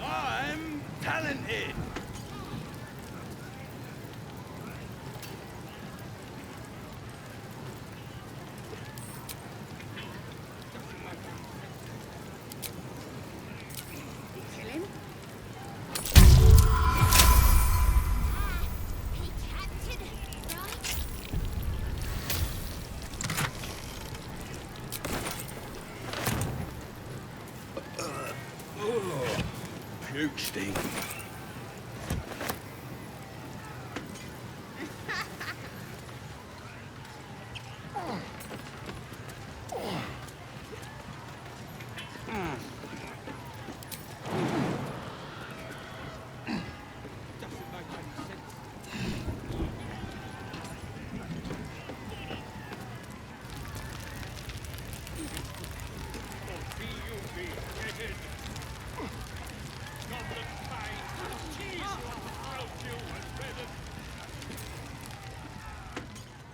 I'm talented. Puke stink.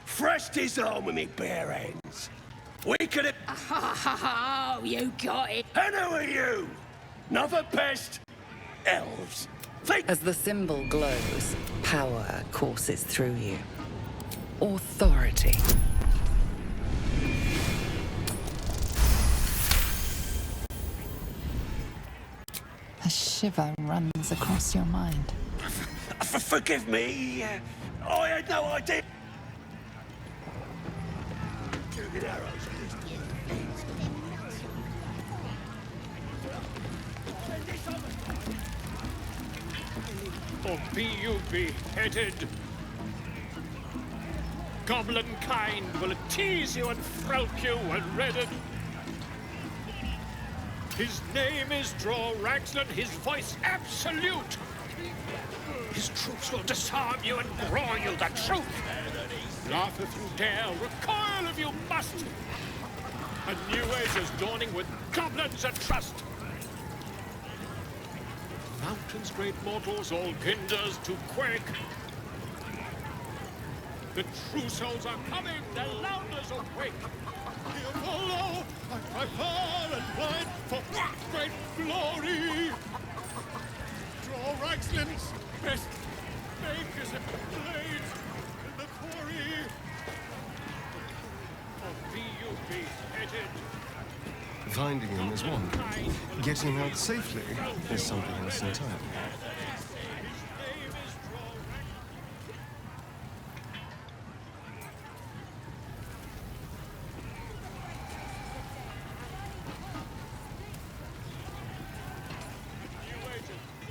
Fresh disarm with me bare hands. We could have... Oh, you got it. And who are you? Another pest? Elves. As the symbol glows, power courses through you. Authority. A shiver runs across your mind. Forgive me. I had no idea. Or be you beheaded. Goblin kind will tease you and frowk you and redden. His name is Draw Ragsland, his voice absolute. His troops will disarm you and brawl you the truth. Laugh if you dare, recoil if you must. A new age is dawning with goblins and trust. Mountains, great mortals, all ginders to quake. The true souls are coming, their louders awake. Here follow, I far and wide for great glory. Draw Ragsland's best makers and blades in the quarry. Or be you beheaded. Finding them is one. Getting out safely is something else entirely.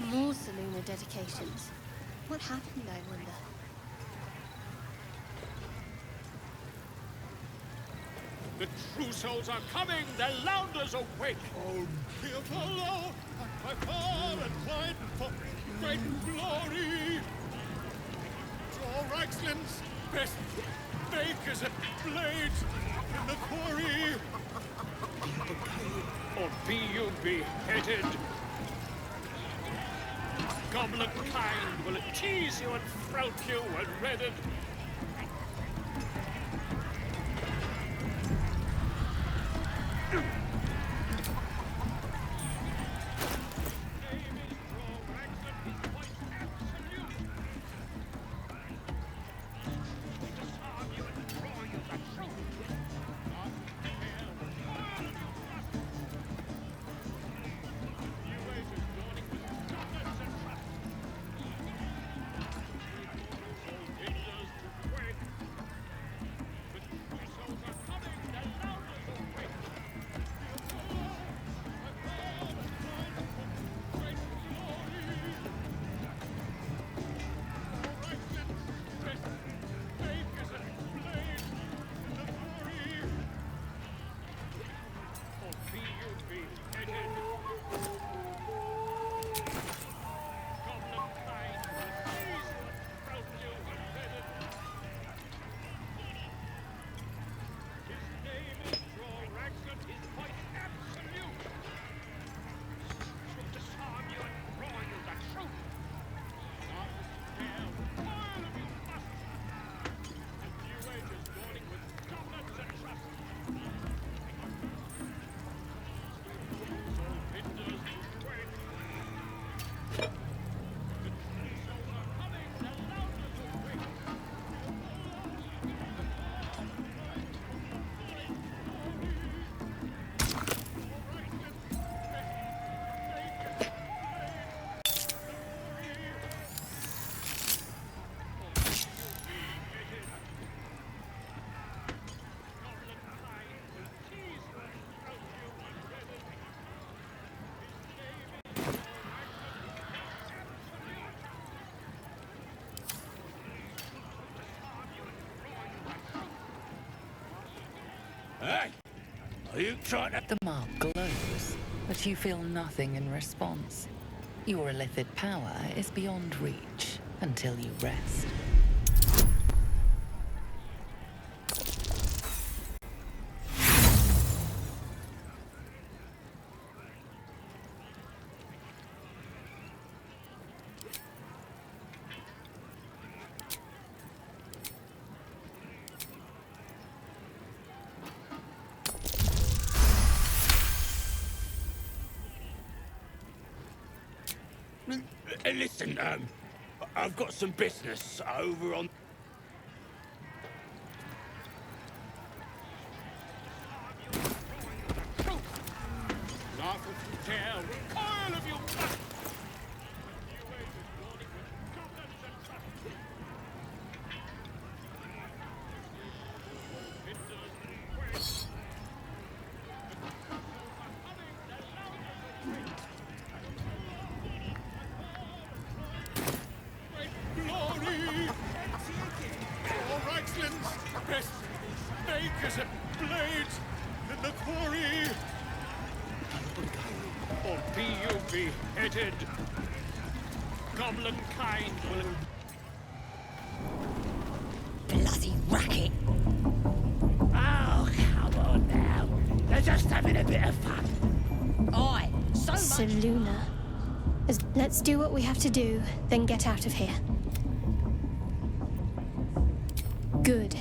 More Saluna dedications. What happened, I wonder? The true souls are coming, their louders awake. Oh, here follow, I far and wide for great glory. Draw Ragsland's best makers and blades in the quarry. Or be you beheaded. Goblin kind will tease you and frowk you and redden. Hey! Are you trying to... The mark glows, but you feel nothing in response. Your illithid power is beyond reach until you rest. Listen, I've got some business over on... Laugh if you dare, recoil of you... Beheaded. Goblin kind will... Bloody racket! Oh, come on now. They're just having a bit of fun. Aye, so much... Seluna. Let's do what we have to do, then get out of here. Good.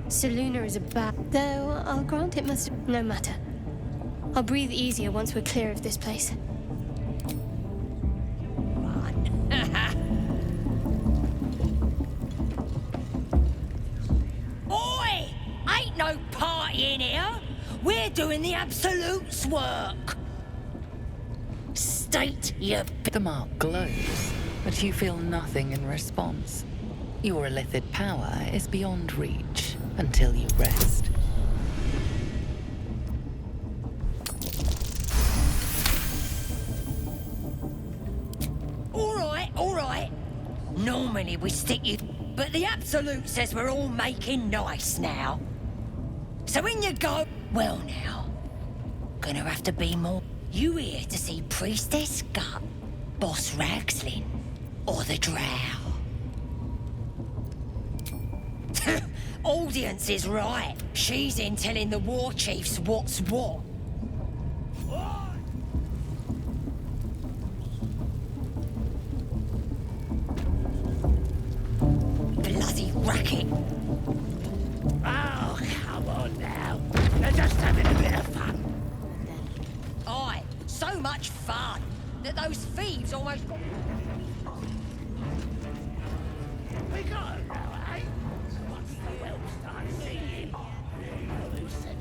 Seluna is a bad... Though, I'll grant it must... No matter. I'll breathe easier once we're clear of this place. Oi! Ain't no party in here! We're doing the Absolute's work! State your... The mark glows, but you feel nothing in response. Your illithid power is beyond reach until you rest. All right. Normally we stick you, but the Absolute says we're all making nice now. So in you go. Well now, gonna have to be more. You here to see Priestess Gut, Boss Ragslin, or the Drow? Audience is right. She's in telling the war chiefs what's what. Bloody racket. Oh, come on now. They're just having a bit of fun. Aye, so much fun that those thieves almost... We got her now, eh? Once the whelp starts singing, who said